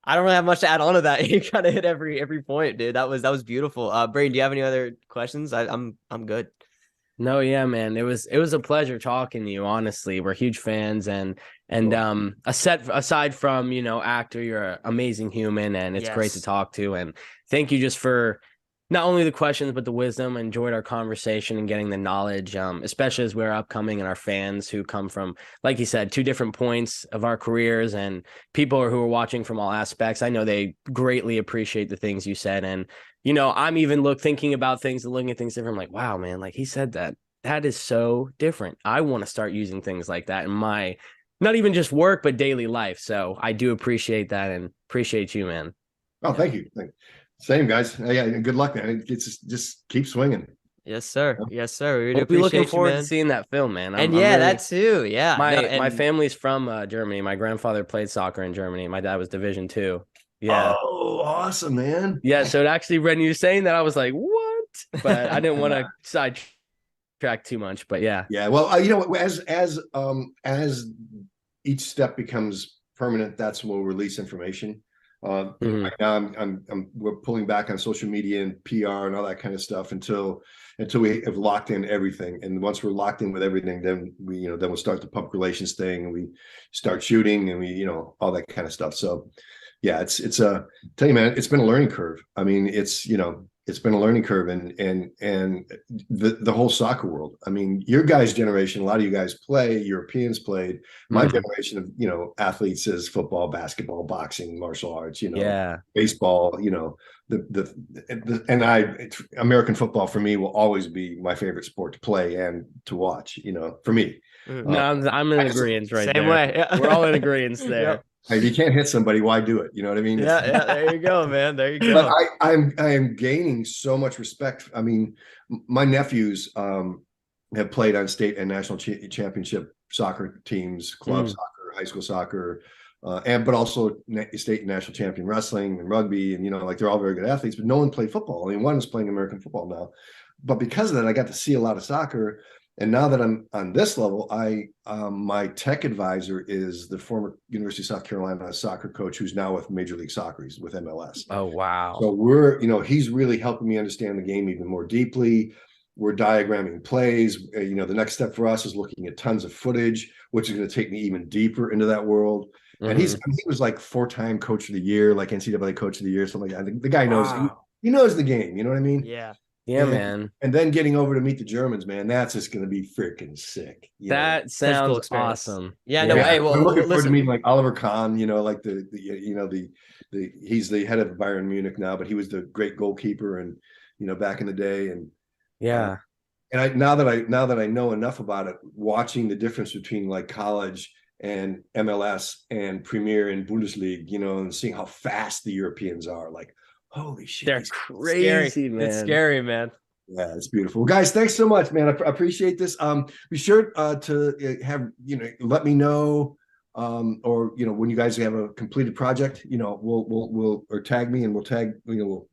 I don't really have much to add on to that. You kind of hit every point, dude. That was beautiful. Brayden, do you have any other questions? I'm good. No, yeah, man. It was a pleasure talking to you. Honestly, we're huge fans, and aside from actor, you're an amazing human, and it's great to talk to. And thank you just for not only the questions but the wisdom. I enjoyed our conversation and getting the knowledge, especially as we're upcoming and our fans who come from, like you said, 2 different points of our careers, and people who are watching from all aspects. I know they greatly appreciate the things you said, and I'm even thinking about things and looking at things different. I'm like, wow, man, like he said that is so different. I want to start using things like that in my, not even just work, but daily life. So I do appreciate that and appreciate you, man. Oh, thank you. Same, guys. Yeah, good luck, man. It's just keep swinging. Yes, sir. Yes, sir. We really appreciate looking forward to seeing that film, man. And that too. Yeah. My family's from Germany. My grandfather played soccer in Germany. My dad was Division II. Yeah. Oh, awesome, man. Yeah. So it actually, when you were saying that, I was like, what? But I didn't want to sidetrack too much. But yeah. Yeah. Well, as each step becomes permanent, that's when we'll release information. Right now, we're pulling back on social media and PR and all that kind of stuff until we have locked in everything. And once we're locked in with everything, then we'll start the public relations thing, and we start shooting, and we all that kind of stuff. So yeah, it's tell you, man, it's been a learning curve. I mean, it's been a learning curve, and the whole soccer world. I mean, your guys' generation, a lot of you guys Europeans played. My generation of athletes is football, basketball, boxing, martial arts, baseball, American football for me will always be my favorite sport to play and to watch, for me. No, I'm in agreement right there. Same way. Yeah. We're all in agreement there. Yep. If you can't hit somebody, why do it? You know what I mean? Yeah, there you go, man. There you go. But I am gaining so much respect. I mean, my nephews have played on state and national championship soccer teams, club soccer, high school soccer, but also state and national champion wrestling and rugby, and they're all very good athletes. But no one played football. I mean, one is playing American football now, but because of that, I got to see a lot of soccer. And now that I'm on this level, my tech advisor is the former University of South Carolina soccer coach who's now with Major League Soccer. He's with MLS. Oh, wow. So he's really helping me understand the game even more deeply. We're diagramming plays. The next step for us is looking at tons of footage, which is going to take me even deeper into that world. And he was like 4-time coach of the year, like NCAA coach of the year, something like that. The guy knows, he knows the game. You know what I mean? Yeah. Yeah, man. And then getting over to meet the Germans, man, that's just going to be freaking sick. That sounds awesome. Yeah, no, hey, well, I'm looking forward to meeting like Oliver Kahn, like he's the head of Bayern Munich now, but he was the great goalkeeper and, back in the day. And yeah. And now that I know enough about it, watching the difference between like college and MLS and Premier and Bundesliga, and seeing how fast the Europeans are, like, holy shit, they're crazy, man. It's scary, man. Yeah, it's beautiful. Guys, thanks so much, man. I appreciate this. Be sure to have, let me know, or when you guys have a completed project, we'll or tag me and we'll tag, we'll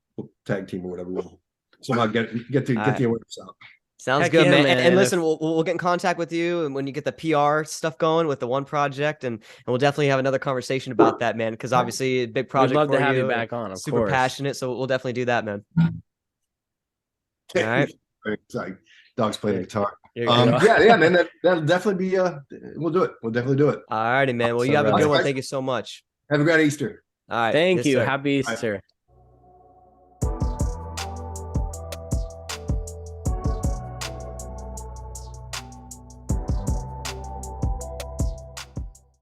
tag team or whatever. We'll somehow get the awareness out. Sounds Heck good, yeah, man. man. And listen, we'll get in contact with you, and when you get the PR stuff going with the one project, and we'll definitely have another conversation about that, man. Because obviously, a big We'd project love for to have you you. back on, of Super course. passionate, so we'll definitely do that, man. All right. Sorry, dog's playing the guitar. You're good. Yeah, man. That'll definitely be. We'll do it. We'll definitely do it. All righty, man. Well, you have a good one. Thank you so much. Have a great Easter. All right. Thank Yes, you. sir. Happy Easter.